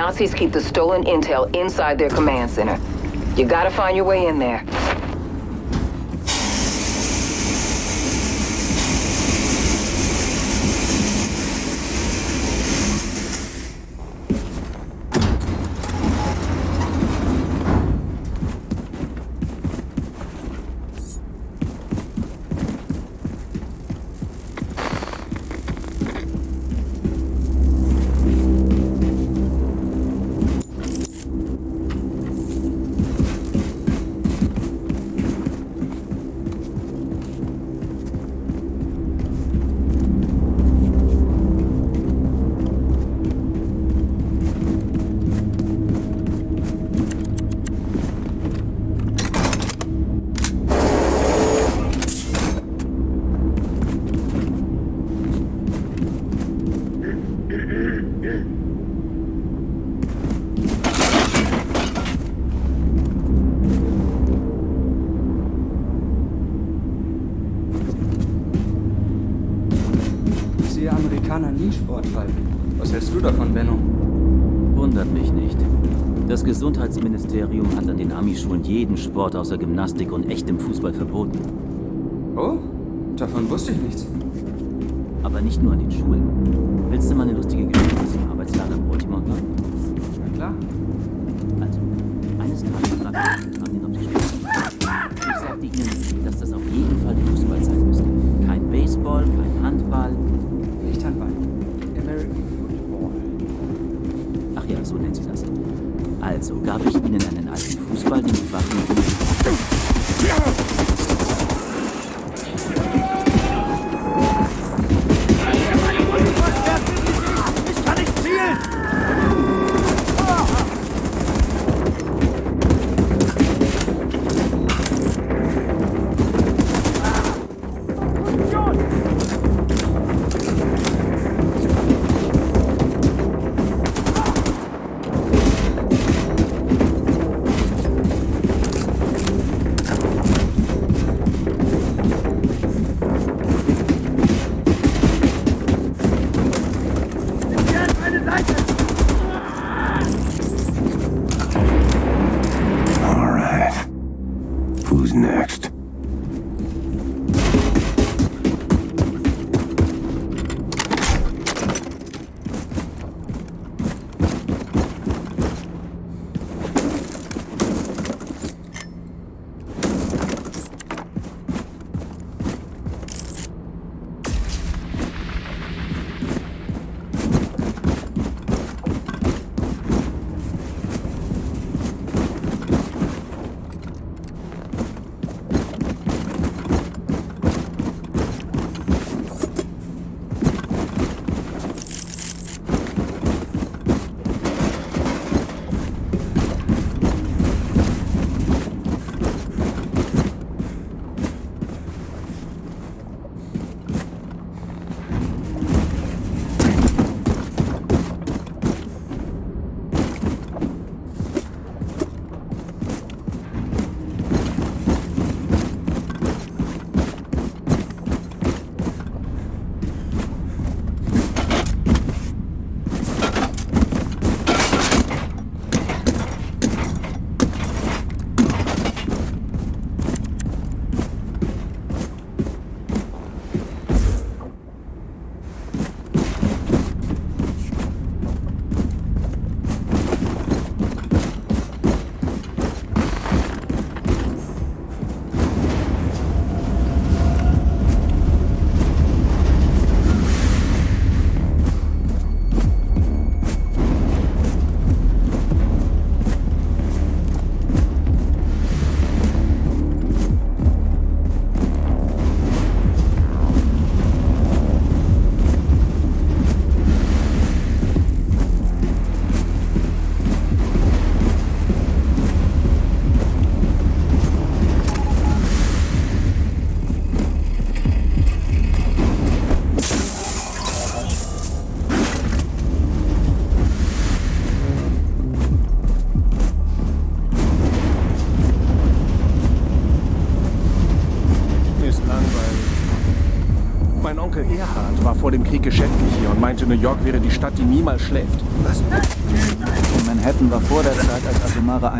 Nazis keep the stolen intel inside their command center. You gotta find your way in there. Die Amerikaner nie Sport treiben. Was hältst du davon, Benno? Wundert mich nicht. Das Gesundheitsministerium hat an den Ami-Schulen jeden Sport außer Gymnastik und echtem Fußball verboten. Oh? Davon wusste ich nichts. Aber nicht nur an den Schulen. Willst du mal eine lustige Geschichte aus dem Arbeitslager in Baltimore hören? Na klar. Also, eines Tages fragte ich den auf die Spitze. Ich sagte ihnen, dass das auf jeden Fall Fußball sein müsste. Kein Baseball, kein Handball. Nicht Handball. American Football. Ach ja, so nennt sie das. Also gab ich ihnen einen alten Fußball, den die Waffen... Ich kann nicht zielen! All right. Who's next? Mein Onkel Erhard war vor dem Krieg geschäftlich hier und meinte, New York wäre die Stadt, die niemals schläft. Was? Manhattan war vor der Zeit als atomare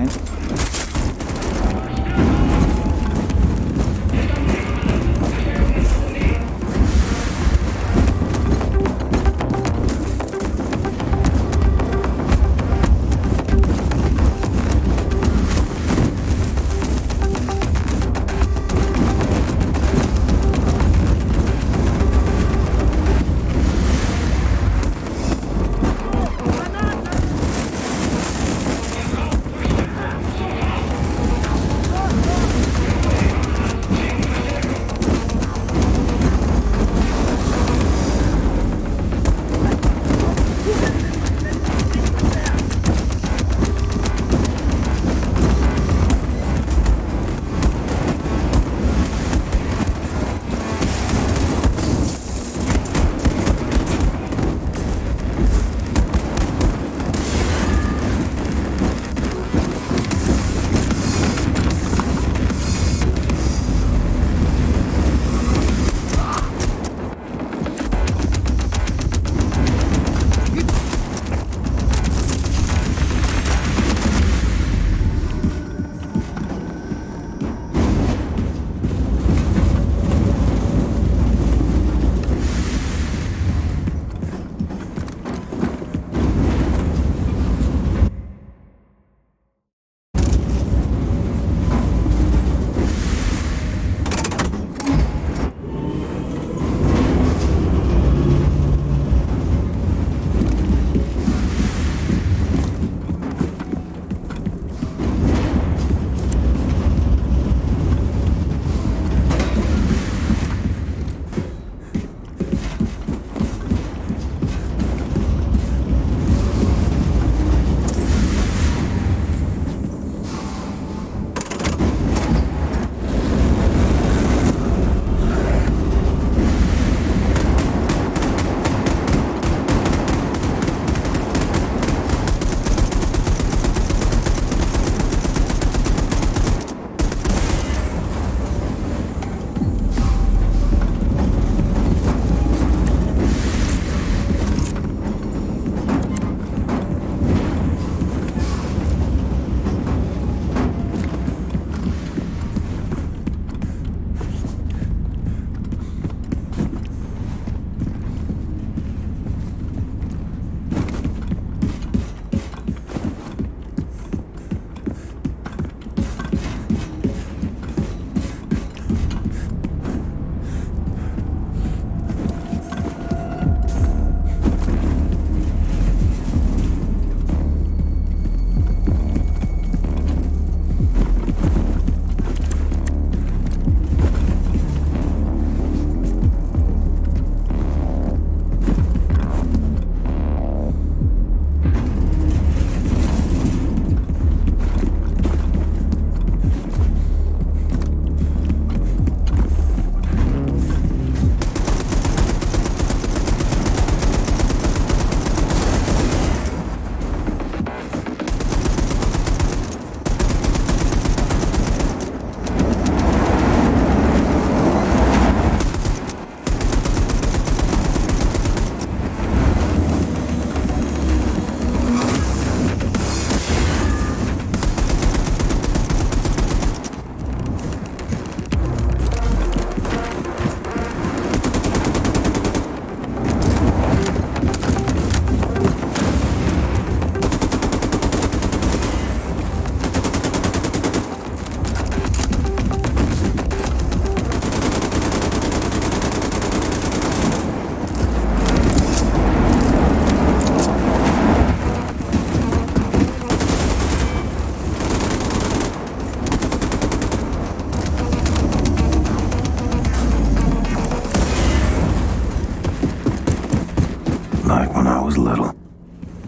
Like when I was little,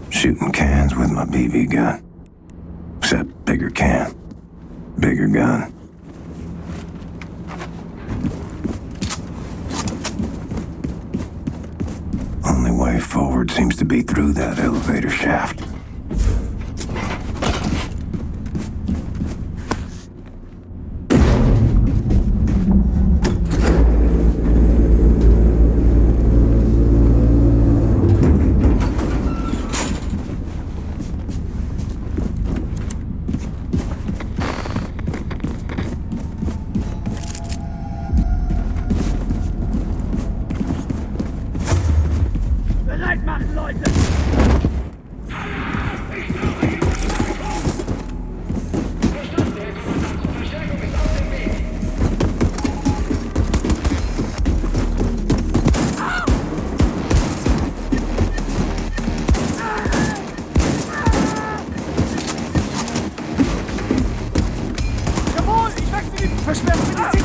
shooting cans with my BB gun. Except bigger can, bigger gun. Only way forward seems to be through that elevator shaft. Versperrt mir die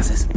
Sicht!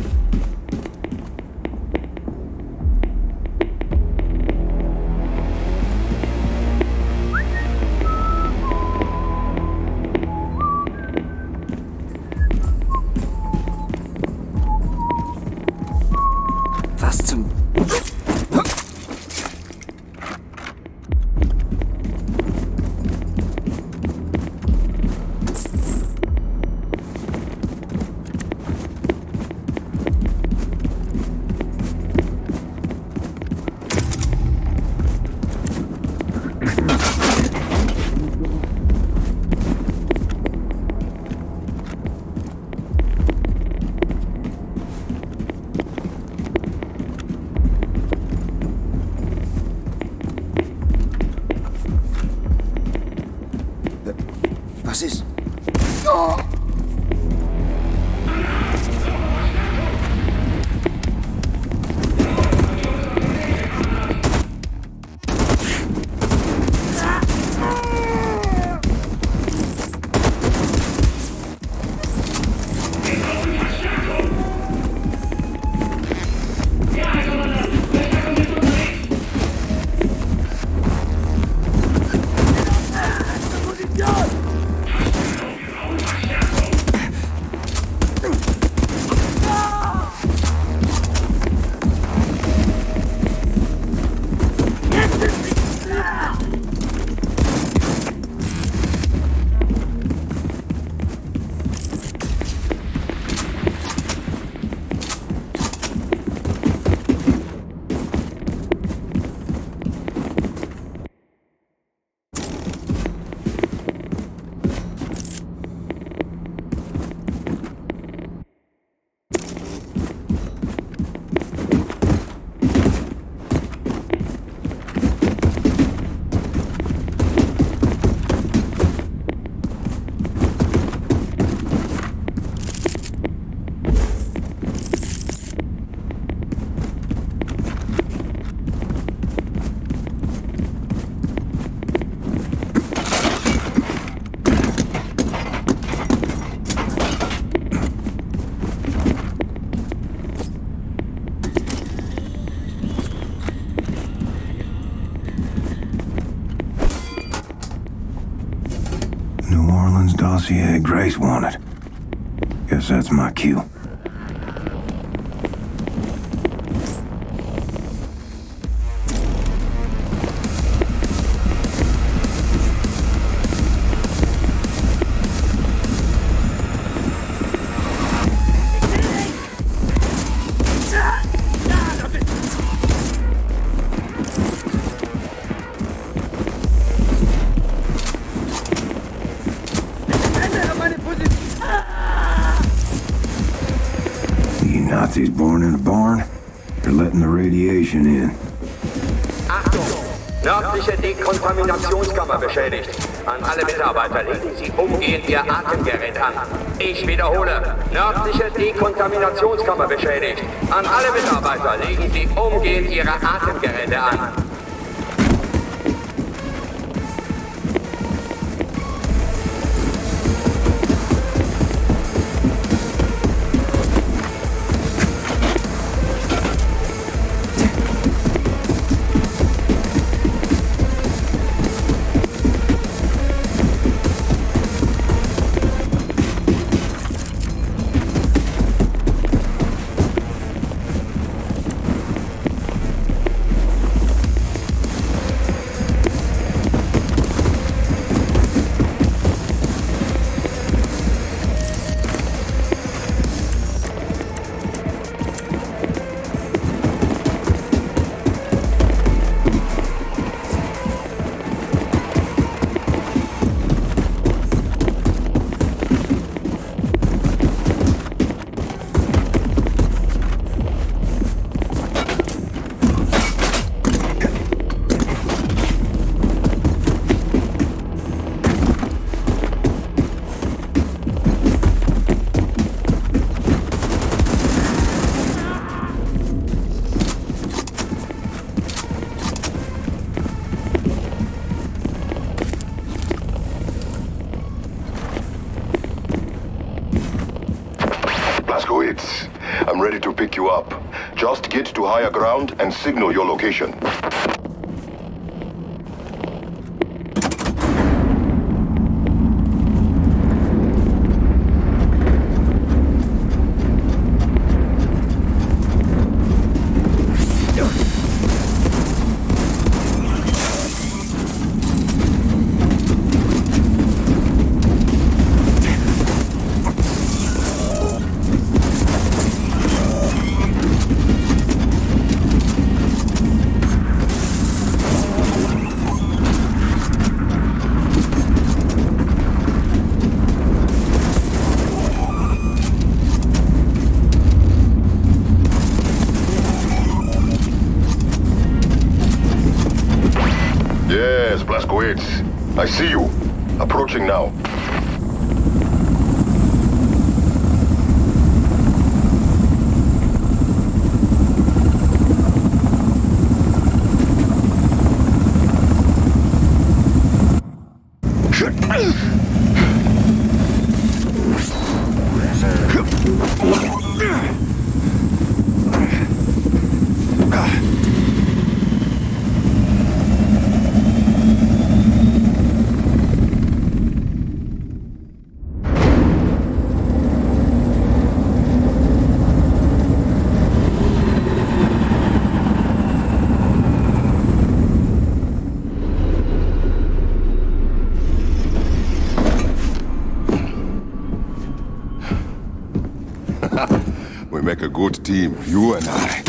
dossier Grace wanted. Guess that's my cue. Nazis born in a barn? They're letting the radiation in. Achtung! Nördliche Dekontaminationskammer beschädigt. An alle Mitarbeiter legen Sie umgehend Ihr Atemgerät an. Ich wiederhole, nördliche Dekontaminationskammer beschädigt. An alle Mitarbeiter legen Sie umgehend Ihre Atemgeräte an. I'm ready to pick you up. Just get to higher ground and signal your location. I see you. Approaching now. We make a good team, you and I.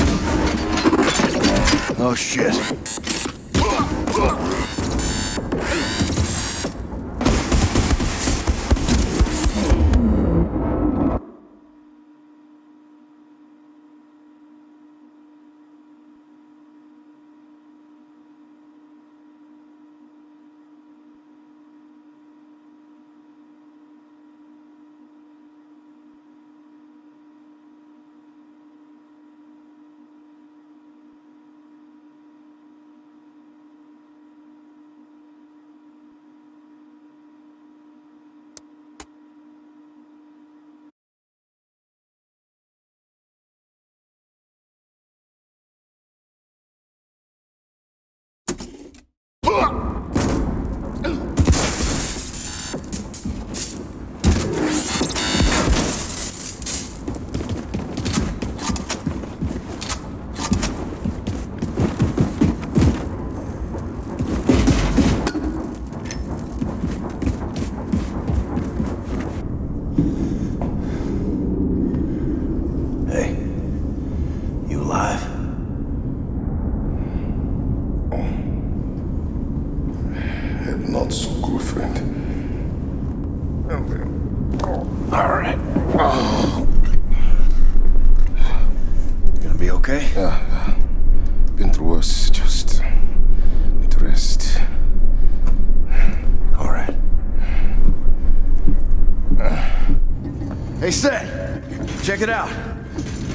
Oh, shit. okay? Yeah. Been through worse. Just need to rest. All right. Hey, Seth, check it out.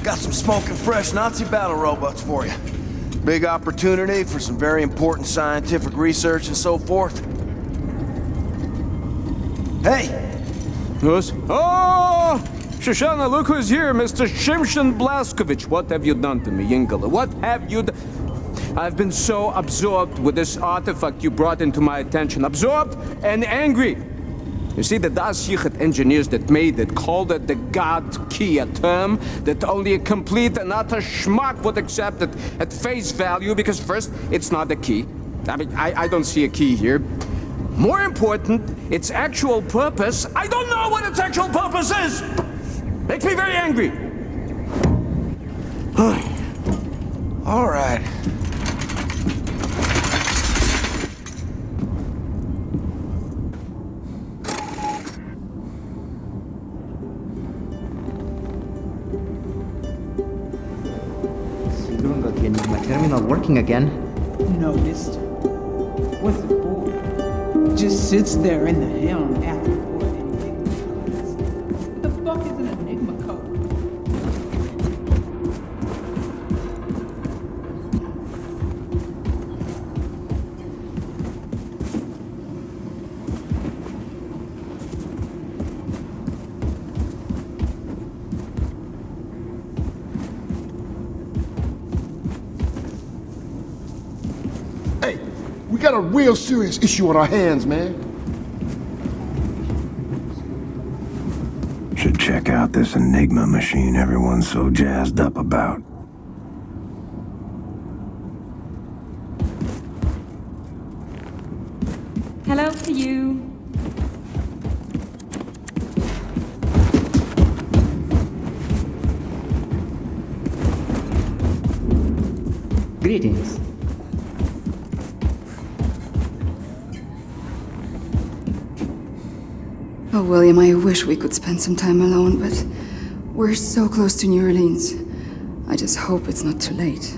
Got some smoking fresh Nazi battle robots for you. Big opportunity for some very important scientific research and so forth. Hey! Yes? Oh! Shoshana, look who's here, Mr. Shimshon Blaskovich. What have you done to me, Yingala? What have you done? I've been so absorbed with this artifact you brought into my attention. Absorbed and angry. You see, the Das Yichud engineers that made it called it the God Key, a term that only a complete and utter schmuck would accept it at face value, because first, it's not a key. I mean, I don't see a key here. More important, its actual purpose, I don't know what its actual purpose is! Makes me very angry. All right. So you're going to get my terminal working again? Noticed. What's it for? Just sits there in the helm after what Enigma codes. What the fuck is an Enigma code? Hey, we got a real serious issue on our hands, man. Should check out this Enigma machine everyone's so jazzed up about. Hello to you. Greetings. Oh, William, I wish we could spend some time alone, but we're so close to New Orleans. I just hope it's not too late.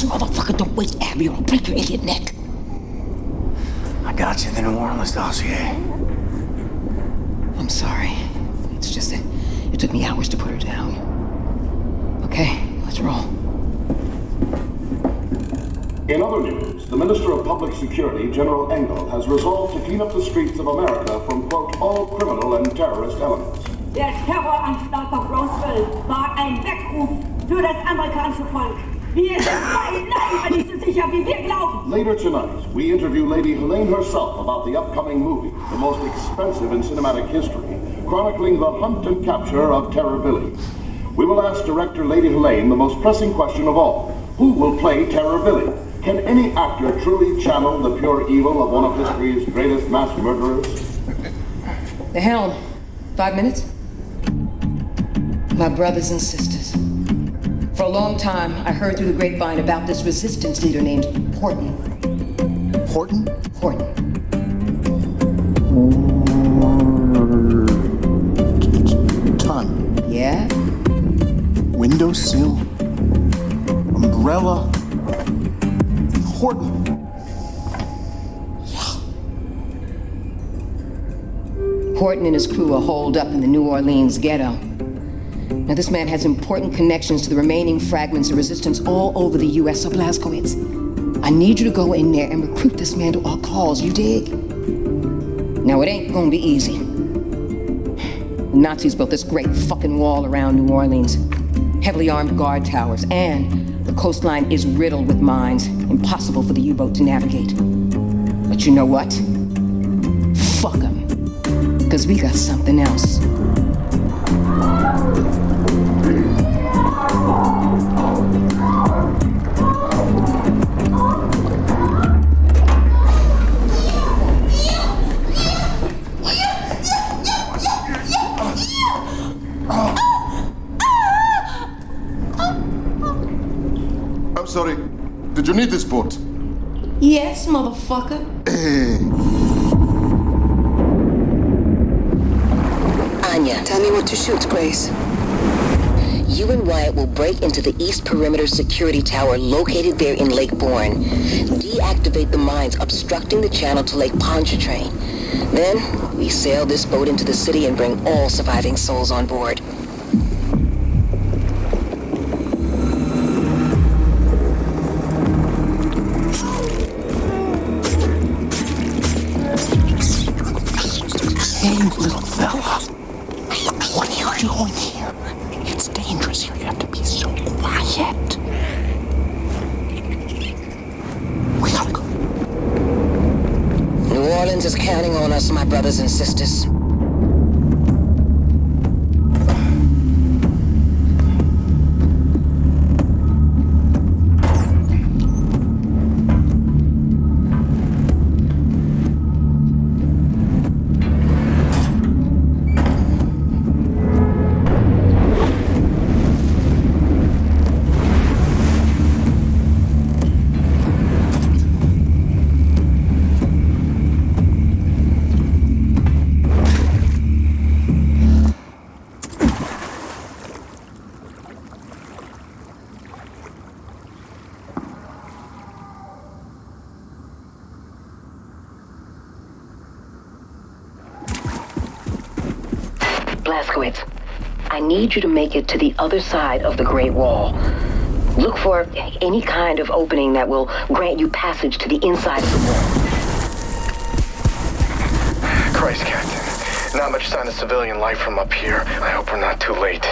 Motherfucker, don't waste Abby or I'll break your idiot neck. I got you the New Orleans dossier. I'm sorry. It's just that it took me hours to put her down. Okay, let's roll. In other news, the Minister of Public Security, General Engel, has resolved to clean up the streets of America from, quote, all criminal and terrorist elements. Der Terroranschlag auf Roswell war ein Weckruf für das amerikanische Volk. Wir sind beileibe nicht so sicher, wie wir glauben. Later tonight, we interview Lady Helene herself about the upcoming movie, the most expensive in cinematic history, chronicling the hunt and capture of Terror Billy. We will ask director Lady Helene the most pressing question of all. Who will play Terror Billy? Can any actor truly channel the pure evil of one of history's greatest mass murderers? The helm. 5 minutes? My brothers and sisters. For a long time, I heard through the grapevine about this resistance leader named Horton. Horton? Horton. Ton. Yeah? Windowsill? Umbrella? Horton. Horton and his crew are holed up in the New Orleans ghetto. Now, this man has important connections to the remaining fragments of resistance all over the U.S. So, Blazkowicz, I need you to go in there and recruit this man to our cause, you dig? Now, it ain't gonna be easy. The Nazis built this great fucking wall around New Orleans. Heavily armed guard towers, and the coastline is riddled with mines. Impossible for the U-boat to navigate. But you know what? Fuck them. Because we got something else. I'm sorry. Did you need this boat? Yes, motherfucker. Anya, tell me what to shoot, Grace. You and Wyatt will break into the East Perimeter Security Tower located there in Lake Bourne. Deactivate the mines obstructing the channel to Lake Pontchartrain. Then, we sail this boat into the city and bring all surviving souls on board. Hey, little fella. What are you doing here? It's dangerous here. You have to be so quiet. We gotta go. New Orleans is counting on us, my brothers and sisters. Blazkowicz, I need you to make it to the other side of the Great Wall. Look for any kind of opening that will grant you passage to the inside of the wall. Christ, Captain. Not much sign of civilian life from up here. I hope we're not too late.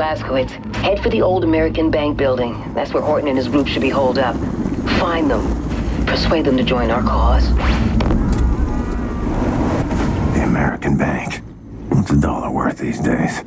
Blazkowicz, head for the old American Bank building. That's where Horton and his group should be holed up. Find them. Persuade them to join our cause. The American Bank. What's a dollar worth these days?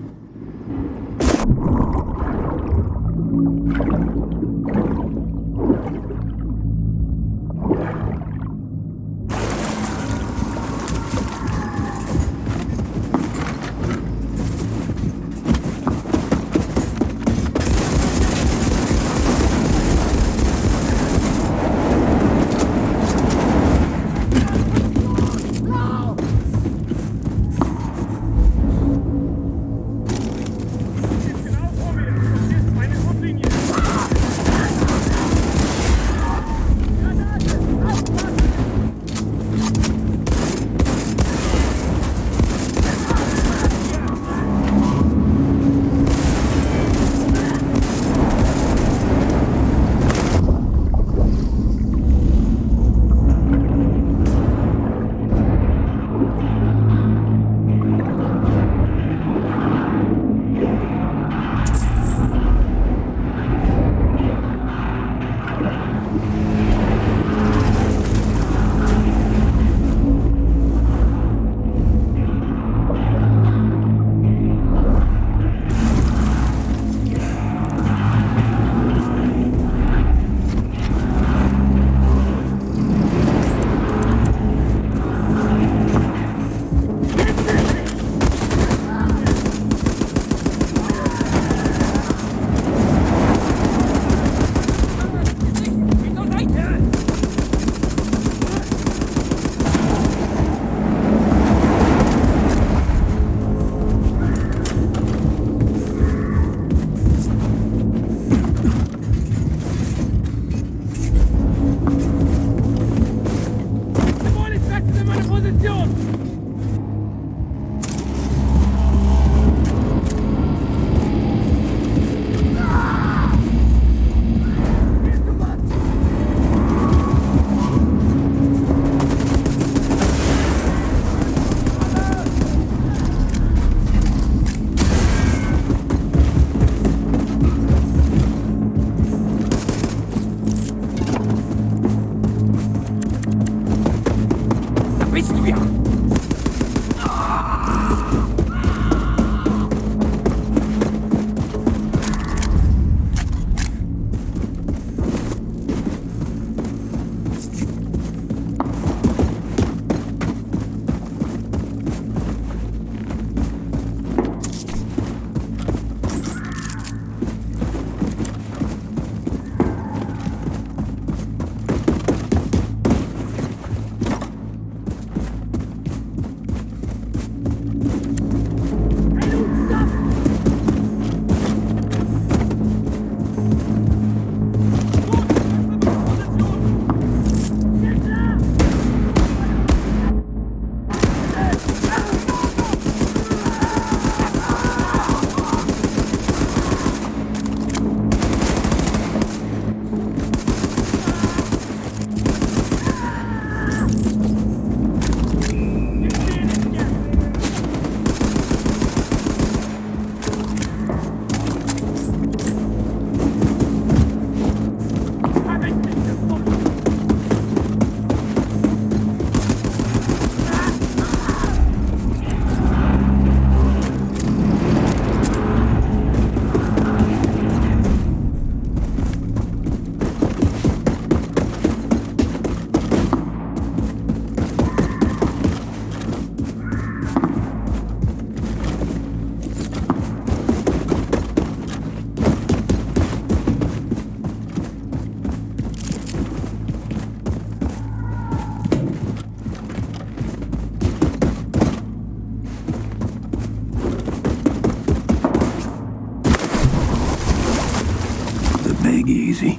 Easy.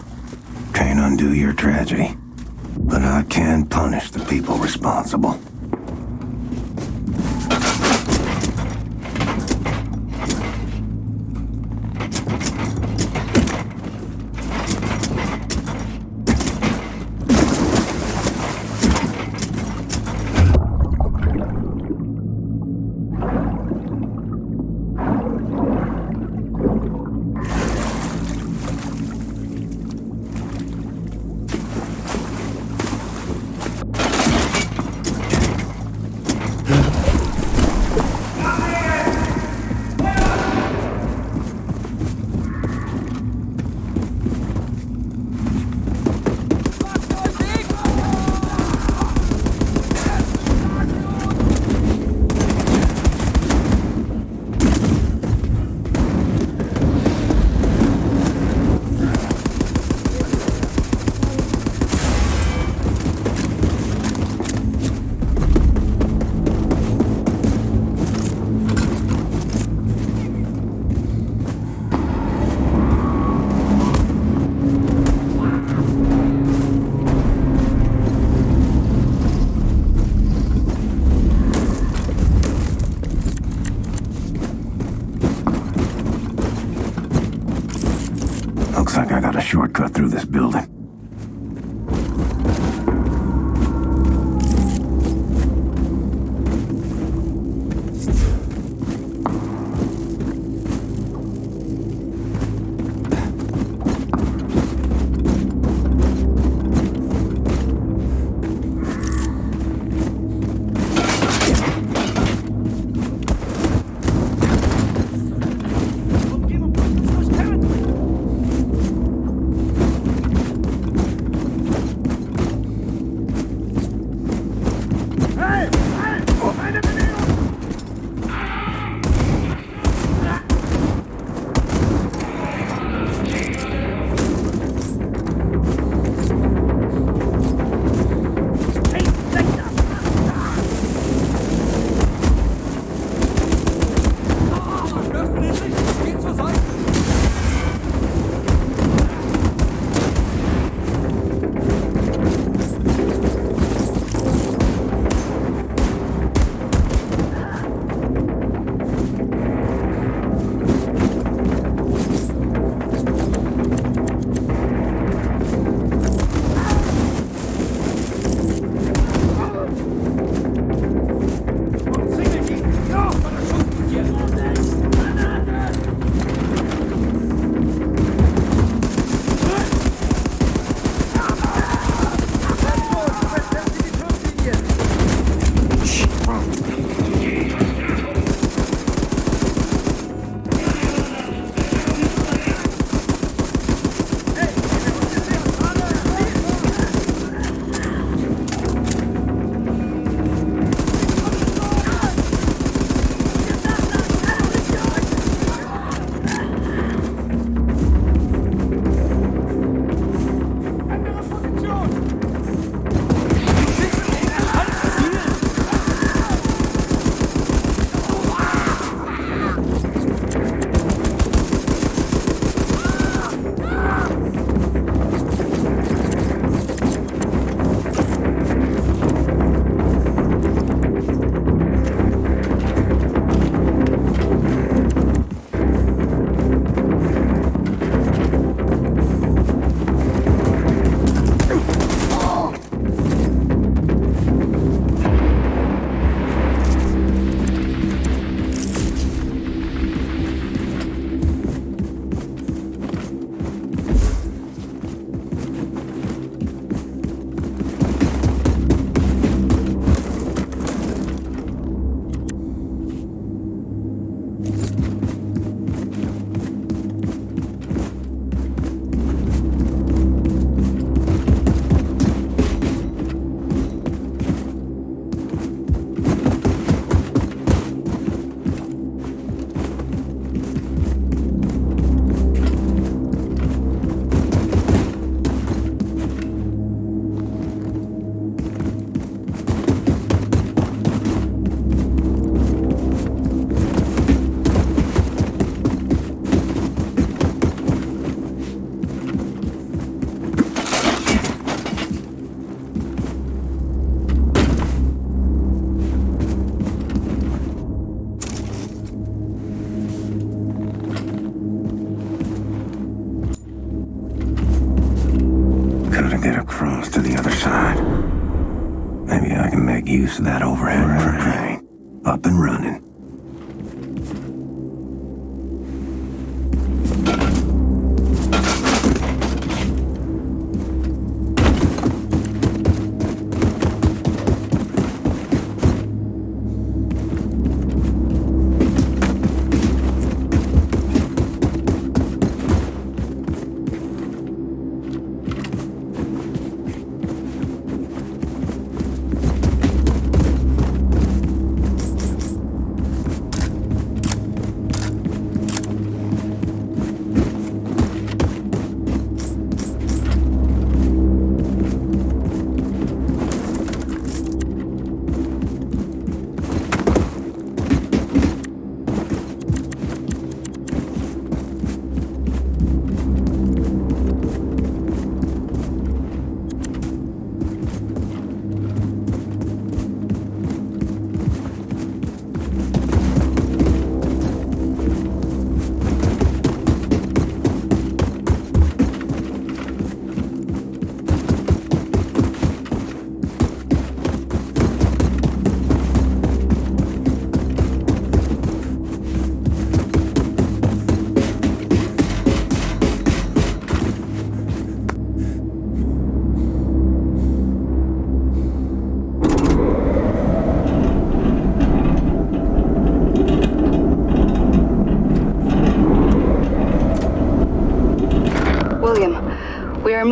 Can't undo your tragedy. But I can punish the people responsible. this building. Use of that overhead crane. Up and running.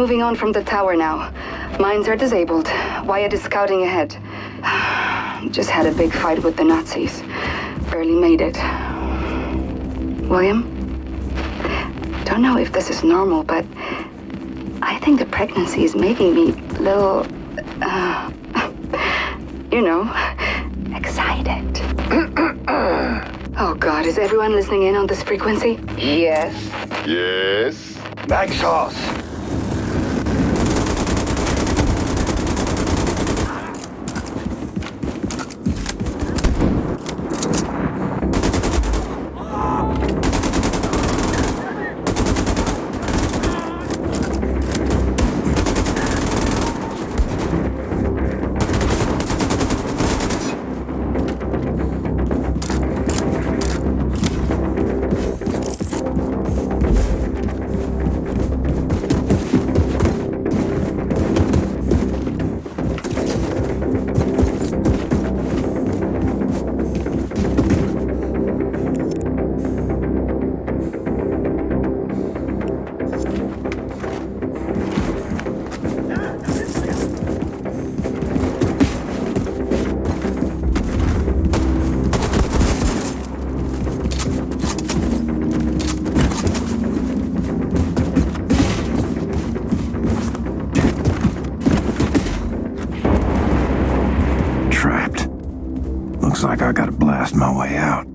moving on from the tower now. Mines are disabled. Wyatt is scouting ahead. Just had a big fight with the Nazis. Barely made it. William? Don't know if this is normal, but I think the pregnancy is making me a little, you know, excited. Oh God, is everyone listening in on this frequency? Yes. Yes? Mag sauce. Looks like I gotta blast my way out.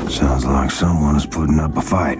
Sounds like someone is putting up a fight.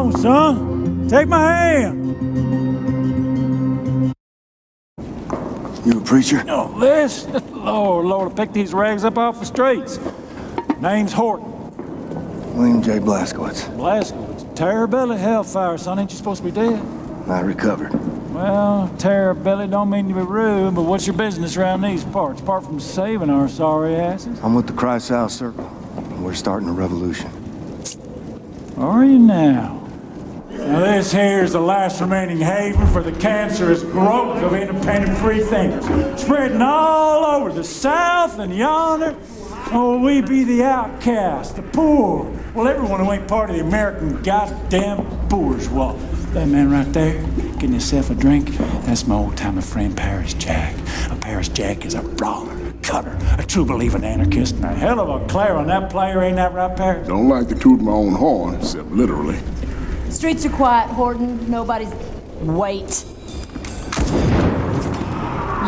on, son. Take my hand. You a preacher? Oh, this? Lord, pick these rags up off the streets. Name's Horton. William J. Blazkowicz. Blazkowicz. Terror-belly hellfire, son. Ain't you supposed to be dead? I recovered. Well, terror-belly don't mean to be rude, but what's your business around these parts, apart from saving our sorry asses? I'm with the Chrysal Circle. We're starting a revolution. Are you now? Now this here's the last remaining haven for the cancerous growth of independent free thinkers, spreading all over the South and yonder. Oh, we be the outcast, the poor. Well, everyone who ain't part of the American goddamn bourgeois. That man right there, getting himself a drink, that's my old-timer friend Paris Jack. Paris Jack is a brawler, a cutter, a true-believing anarchist, and a hell of a clarinet player, ain't that right, Paris? Don't like to toot my own horn, except literally. Streets are quiet, Horton. Nobody's... Wait.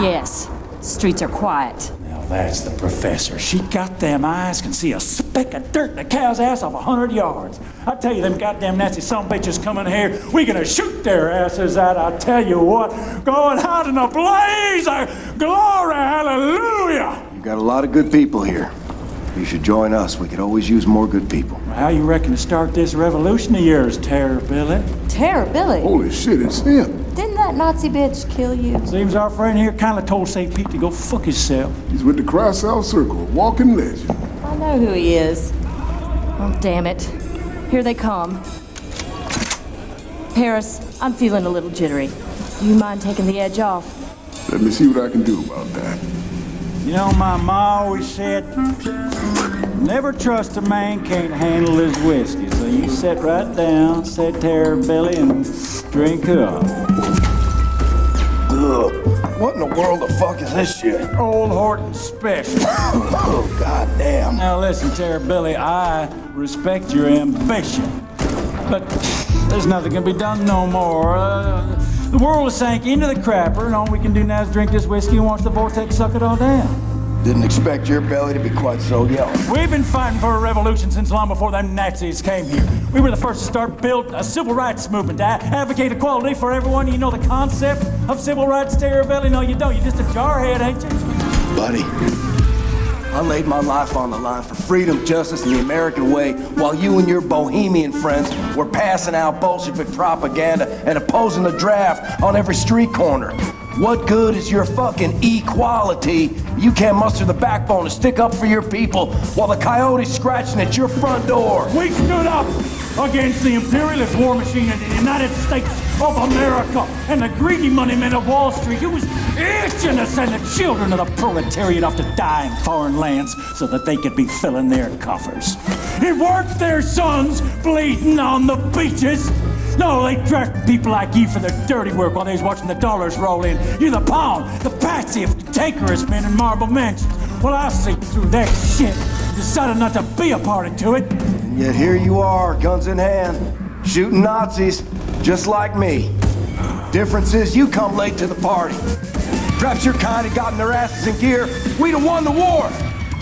Yes, streets are quiet. Now that's the professor. She got them eyes, can see a speck of dirt in a cow's ass off 100 yards. I tell you, them goddamn nasty son bitches coming here, we gonna shoot their asses out, I tell you what. Going out in a blaze of glory, hallelujah! You got a lot of good people here. You should join us. We could always use more good people. How you reckon to start this revolution of yours, Terror-Billy? Terror-Billy? Holy shit, it's him. Didn't that Nazi bitch kill you? Seems our friend here kinda told St. Pete to go fuck himself. He's with the Chrysal Circle, walking legend. I know who he is. Oh, damn it. Here they come. Paris, I'm feeling a little jittery. Do you mind taking the edge off? Let me see what I can do about that. You know, my ma always said, never trust a man can't handle his whiskey. So you sit right down, say Terror-Billy, and drink up. Ugh. What in the world the fuck is this shit? Old Horton special. Oh, goddamn. Now listen, Terror-Billy, I respect your ambition. But there's nothing can be done no more. The world has sank into the crapper, and all we can do now is drink this whiskey and watch the vortex suck it all down. Didn't expect your belly to be quite so yellow. We've been fighting for a revolution since long before them Nazis came here. We were the first to start build a civil rights movement to advocate equality for everyone. You know the concept of civil rights, Terror-Billy? No, you don't. You're just a jarhead, ain't you? Buddy, I laid my life on the line for freedom, justice, and the American way, while you and your bohemian friends were passing out Bolshevik propaganda and opposing the draft on every street corner. What good is your fucking equality? You can't muster the backbone to stick up for your people while the coyote's scratching at your front door. We stood up against the imperialist war machine in the United States of America and the greedy money men of Wall Street who was itching to send the children of the proletariat off to die in foreign lands so that they could be filling their coffers. It weren't their sons bleeding on the beaches. No, they drafted people like you for their dirty work while they was watching the dollars roll in. You're the pawn, the patsy of cantankerous men in marble mansions. Well, I see through that shit. Decided not to be a party to it. And yet here you are, guns in hand, shooting Nazis, just like me. Difference is you come late to the party. Perhaps your kind had gotten their asses in gear, we'd have won the war.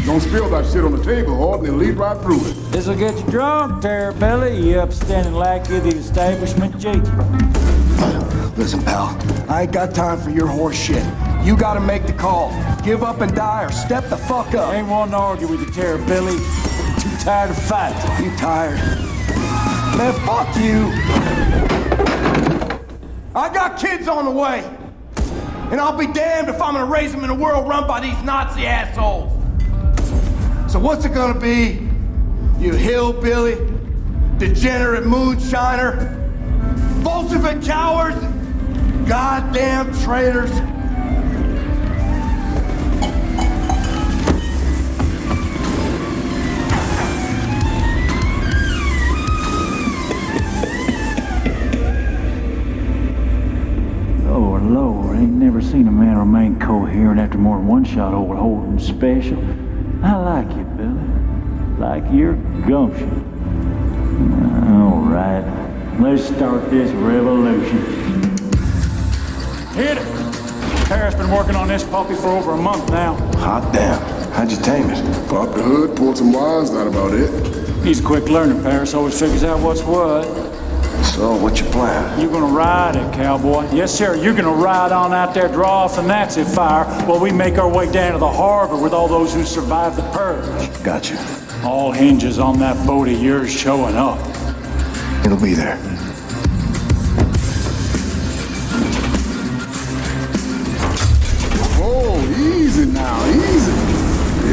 Don't spill that shit on the table, Horton, and lead right through it. This'll get you drunk, Terror-Billy, you upstanding lackey of the establishment, G. Listen, pal, I ain't got time for your horse shit. You gotta make the call. Give up and die or step the fuck up. Ain't wanting to argue with you, Terror-Billy. I'm too tired to fight. You tired? Man, fuck you. I got kids on the way. And I'll be damned if I'm gonna raise them in a world run by these Nazi assholes. So what's it gonna be? You hillbilly, degenerate moonshiner, Bolshevik cowards, goddamn traitors. Lord, ain't never seen a man remain coherent after more than one shot old Horton special. I like you, Billy. Like your gumption. All right, let's start this revolution. Hit it! Paris been working on this puppy for over a month now. Hot damn. How'd you tame it? Pop the hood, pulled some wires, that about it. He's a quick learner, Paris. Always figures out what's what. So, what's your plan? You're gonna ride it, cowboy. Yes, sir. You're gonna ride on out there, draw off the Nazi fire, while we make our way down to the harbor with all those who survived the purge. Gotcha. All hinges on that boat of yours showing up. It'll be there. Oh, easy now, easy.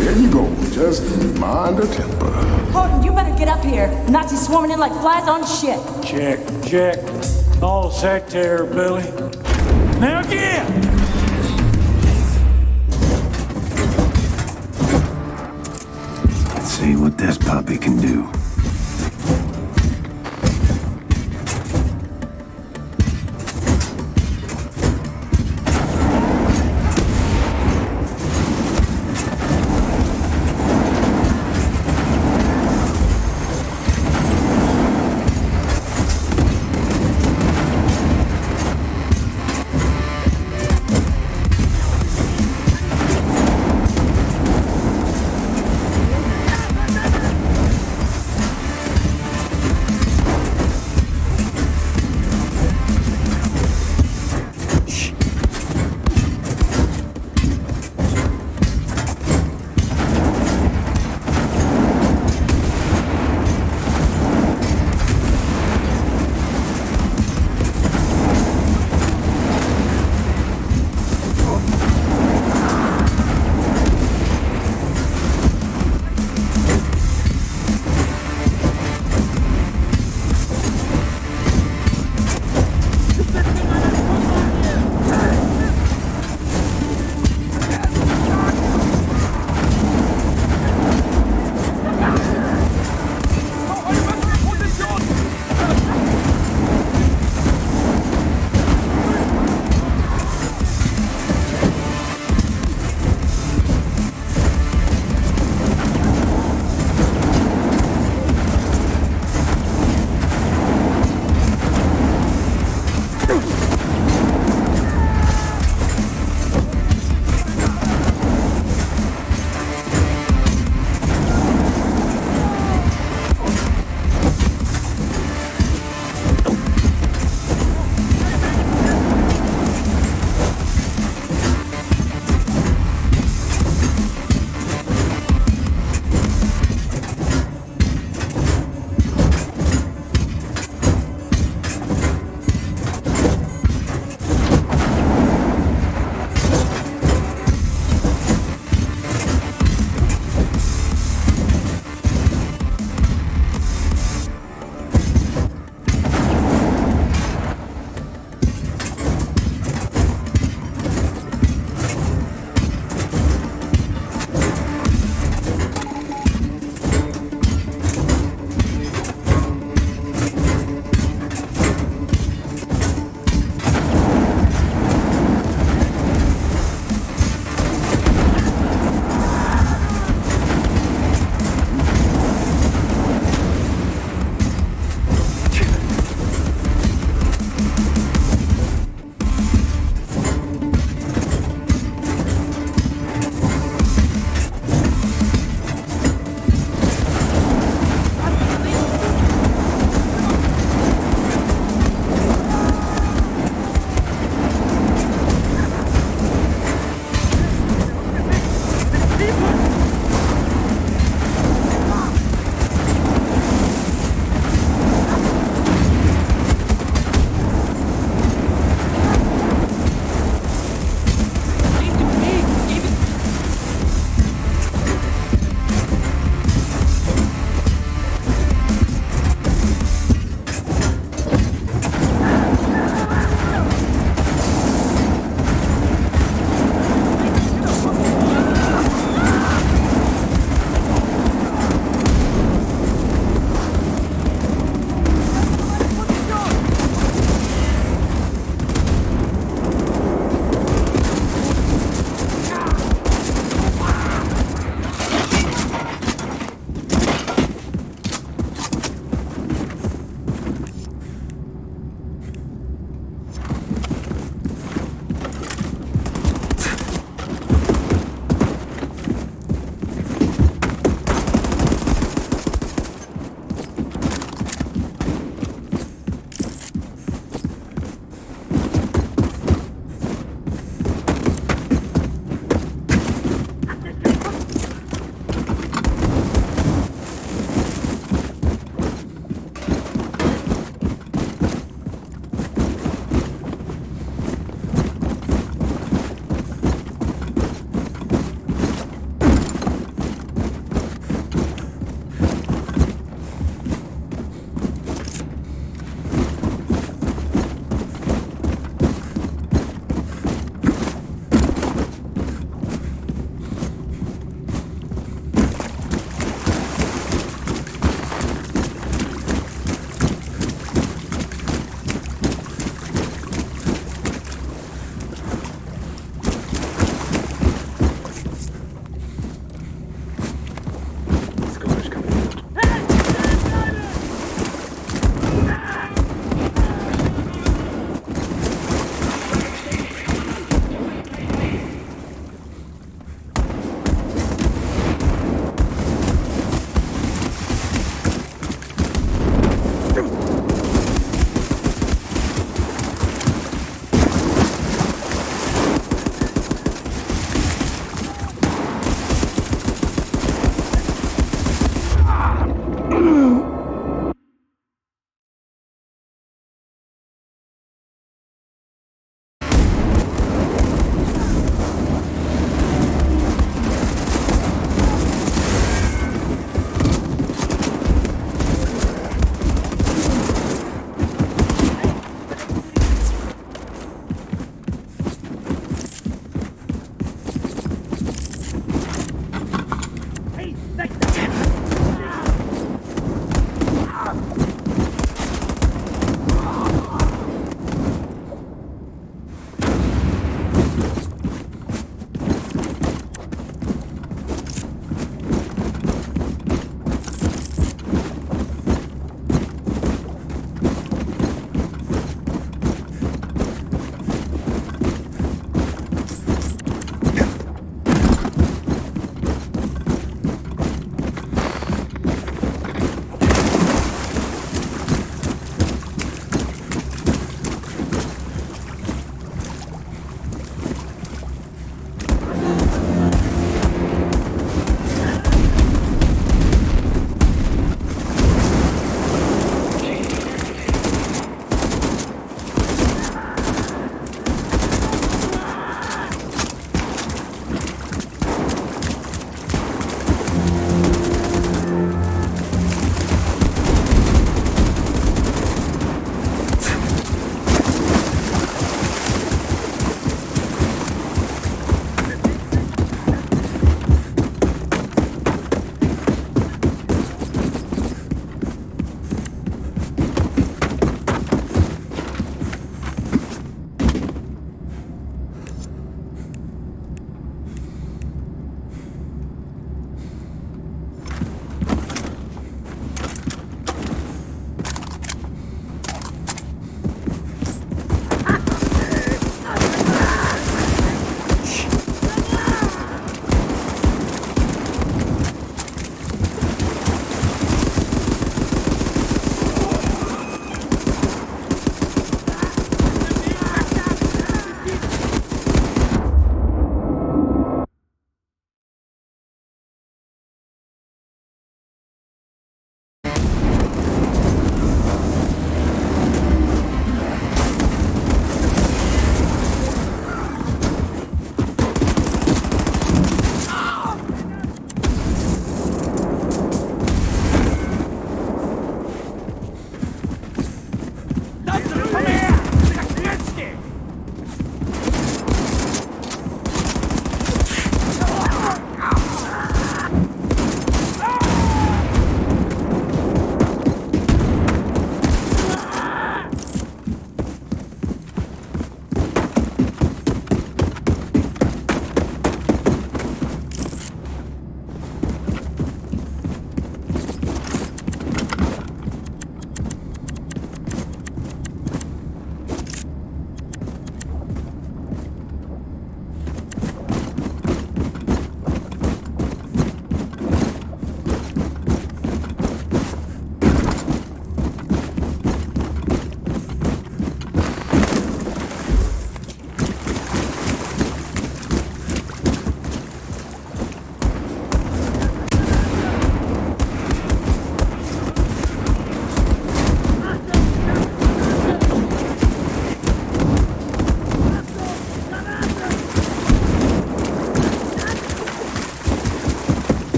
There you go. Just mind the temper. Horton, you better get up here. Nazis swarming in like flies on shit. Check. All set there, Billy. Now get! Let's see what this puppy can do.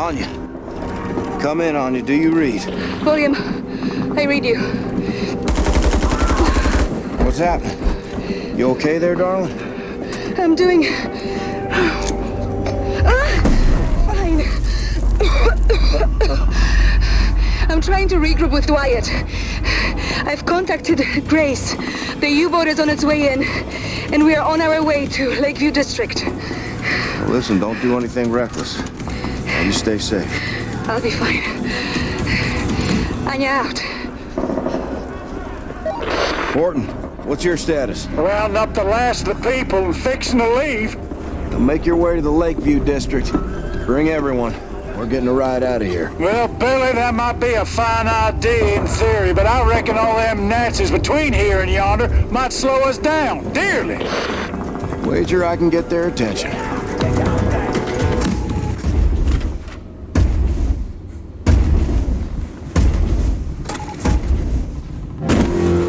Anya. Come in, Anya. Do you read? William, I read you. What's happening? You okay there, darling? I'm doing... fine. I'm trying to regroup with Wyatt. I've contacted Grace. The U-boat is on its way in, and we are on our way to Lakeview District. Listen, don't do anything reckless. Now you stay safe. I'll be fine. Anya out. Horton, what's your status? Round up the last of the people and fixing to leave. Now make your way to the Lakeview District. Bring everyone. We're getting a ride out of here. Well, Billy, that might be a fine idea in theory, but I reckon all them Nazis between here and yonder might slow us down, dearly. Wager I can get their attention.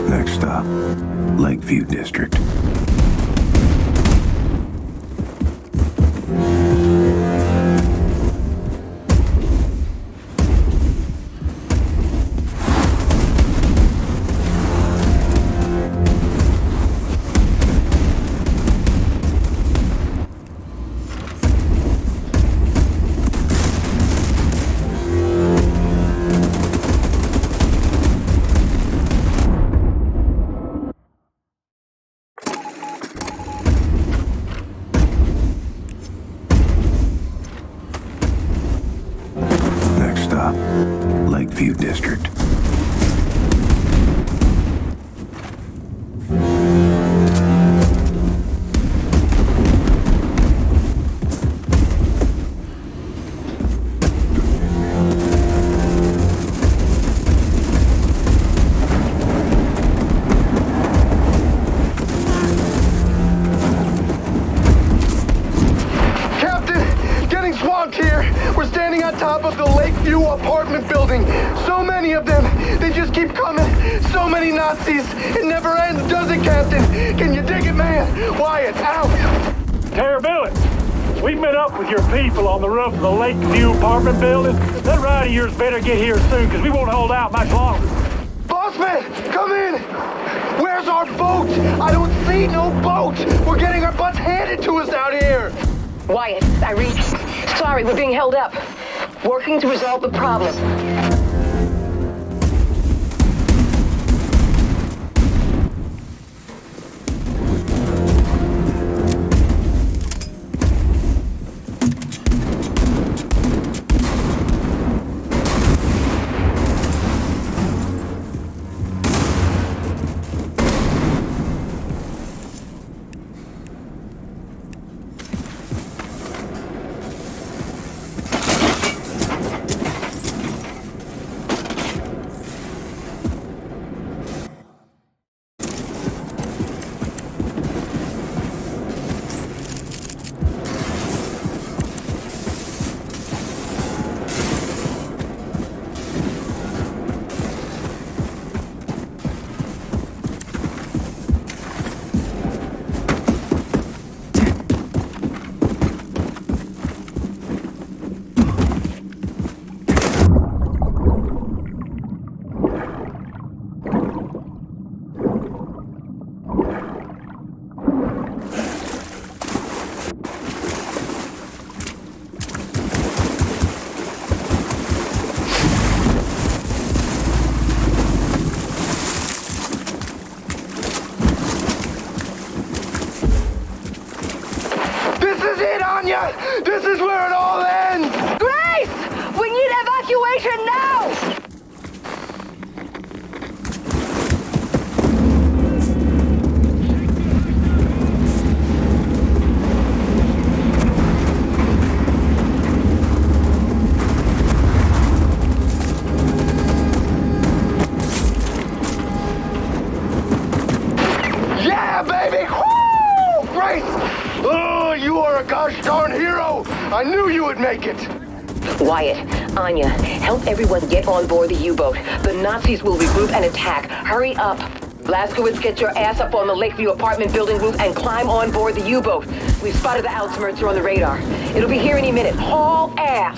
Next stop, Lakeview District. Lakeview District. Top of the Lakeview apartment building. So many of them. They just keep coming. So many Nazis. It never ends, does it, Captain? Can you dig it, man? Wyatt, out. Terrability. We've met up with your people on the roof of the Lakeview apartment building. That ride of yours better get here soon, because we won't hold out much longer. Bossman, come in. Where's our boat? I don't see no boat. We're getting our butts handed to us out here. Wyatt, I read. Sorry, we're being held up. Working to resolve the problem. This is where it all ends! Grace! We need evacuation now! Yeah, baby! Woo! Grace! Oh, you are a gosh darn hero! I knew you would make it! Wyatt, Anya, help everyone get on board the U-boat. The Nazis will regroup and attack. Hurry up. Blazkowicz, get your ass up on the Lakeview apartment building roof and climb on board the U-boat. We've spotted the Ausmerzer on the radar. It'll be here any minute. Haul ass!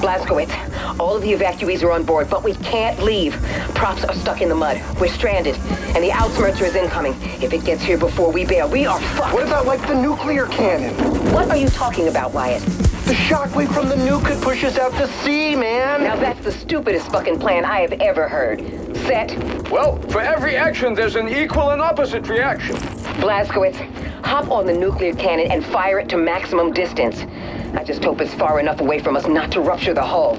Blazkowicz, all of the evacuees are on board, but we can't leave. Props are stuck in the mud. We're stranded, and the Outsmerzer is incoming. If it gets here before we bail, we are fucked. What about, like, the nuclear cannon? What are you talking about, Wyatt? The shockwave from the nuke could push us out to sea, man! Now that's the stupidest fucking plan I have ever heard. Set. Well, for every action, there's an equal and opposite reaction. Blazkowicz, hop on the nuclear cannon and fire it to maximum distance. I just hope it's far enough away from us not to rupture the hull.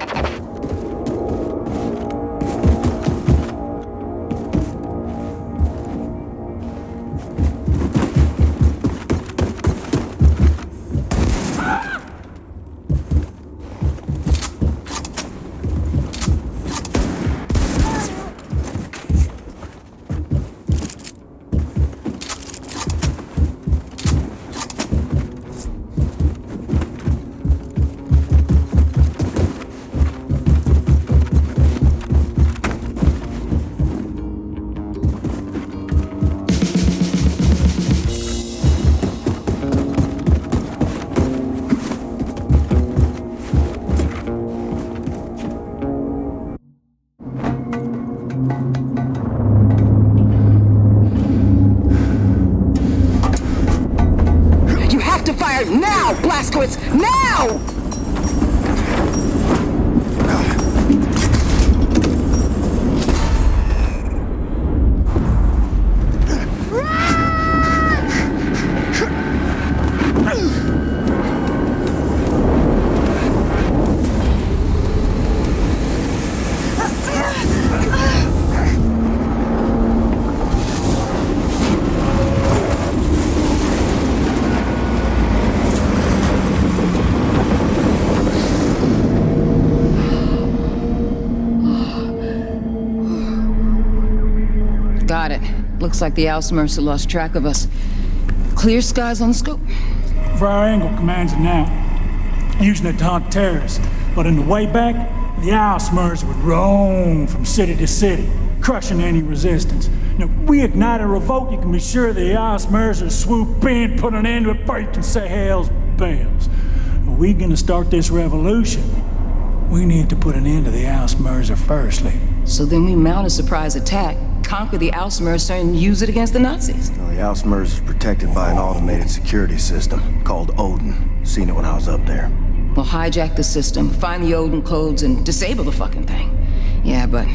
Now, Blazkowicz! Now! Got it. Looks like the Outsmerzer lost track of us. Clear skies on the scope. For our angle commands it now, using it to hunt terrorists. But in the way back, the Ausmers would roam from city to city, crushing any resistance. Now, if we ignite a revolt, you can be sure the Ausmers will swoop in, put an end to it before you can say hell's bells. If we're gonna start this revolution, we need to put an end to the Ausmers firstly. So then we mount a surprise attack, conquer the Ausmers, and use it against the Nazis. Well, the Ausmers is protected by an automated security system called Odin. Seen it when I was up there. We'll hijack the system, find the Odin codes, and disable the fucking thing. Yeah, but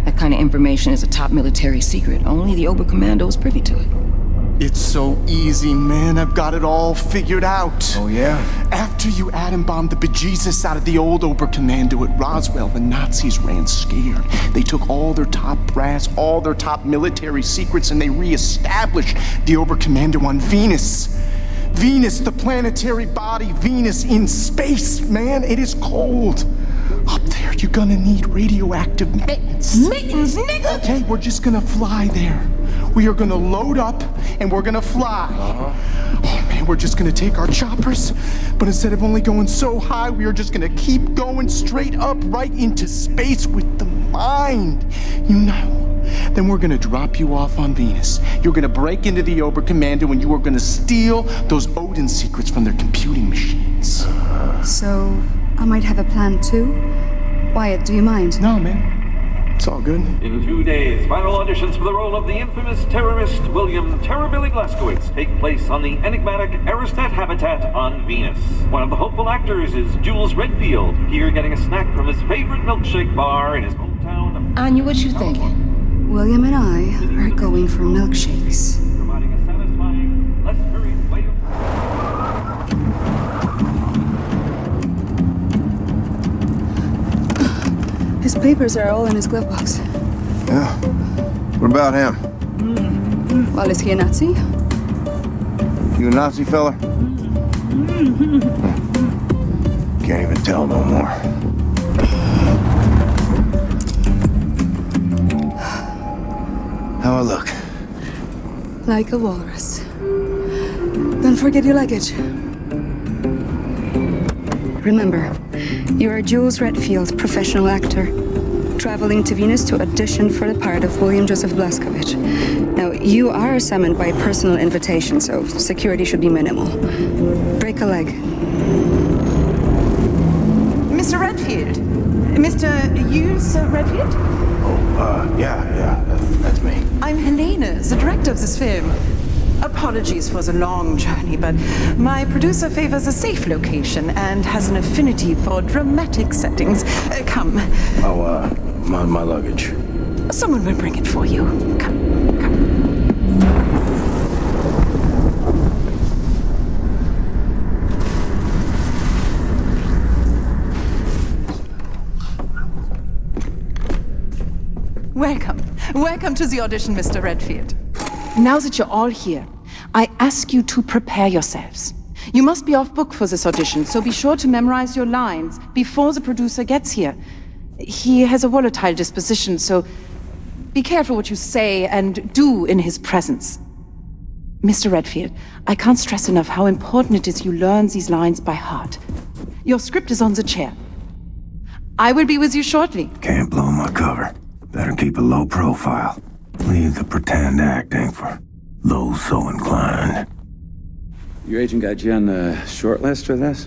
that kind of information is a top military secret. Only the Oberkommando is privy to it. It's so easy, man. I've got it all figured out. Oh, yeah? After you atom bombed the bejesus out of the old Oberkommando at Roswell, the Nazis ran scared. They took all their top brass, all their top military secrets, and they re-established the Oberkommando on Venus. Venus, the planetary body, Venus in space, man. It is cold. Up there, you're gonna need radioactive mittens. Mittens, nigga! Okay, we're just gonna fly there. We are gonna load up and we're gonna fly. Oh man, we're just gonna take our choppers, but instead of only going so high, we are just gonna keep going straight up right into space with the mind. You know. Then we're gonna drop you off on Venus. You're gonna break into the Oberkommando and you are gonna steal those Odin secrets from their computing machines. So, I might have a plan too? Wyatt, do you mind? No, man. It's all good. In 2 days, final auditions for the role of the infamous terrorist William Terrorbilly Blazkowicz take place on the enigmatic Aristat habitat on Venus. One of the hopeful actors is Jules Redfield, here getting a snack from his favorite milkshake bar in his hometown of... Anya, what you thinking? William and I are going for milkshakes. Providing a satisfying, less hurried way of... His papers are all in his glove box. Yeah. What about him? Well, is he a Nazi? You a Nazi fella? Can't even tell no more. How I look? Like a walrus. Don't forget your luggage. Remember, you are Jules Redfield, professional actor, traveling to Venus to audition for the part of William Joseph Blazkowicz. Now, you are summoned by personal invitation, so security should be minimal. Break a leg. Mr. Redfield? Mr. Jules Redfield? Yeah, that's me. I'm Helena, the director of this film. Apologies for the long journey, but my producer favors a safe location and has an affinity for dramatic settings. Come. Oh, my luggage. Someone will bring it for you. Come. Welcome to the audition, Mr. Redfield. Now that you're all here, I ask you to prepare yourselves. You must be off book for this audition, so be sure to memorize your lines before the producer gets here. He has a volatile disposition, so be careful what you say and do in his presence. Mr. Redfield, I can't stress enough how important it is you learn these lines by heart. Your script is on the chair. I will be with you shortly. Can't blow my cover. Better keep a low profile. Leave the pretend acting for those so inclined. Your agent got you on the short list for this?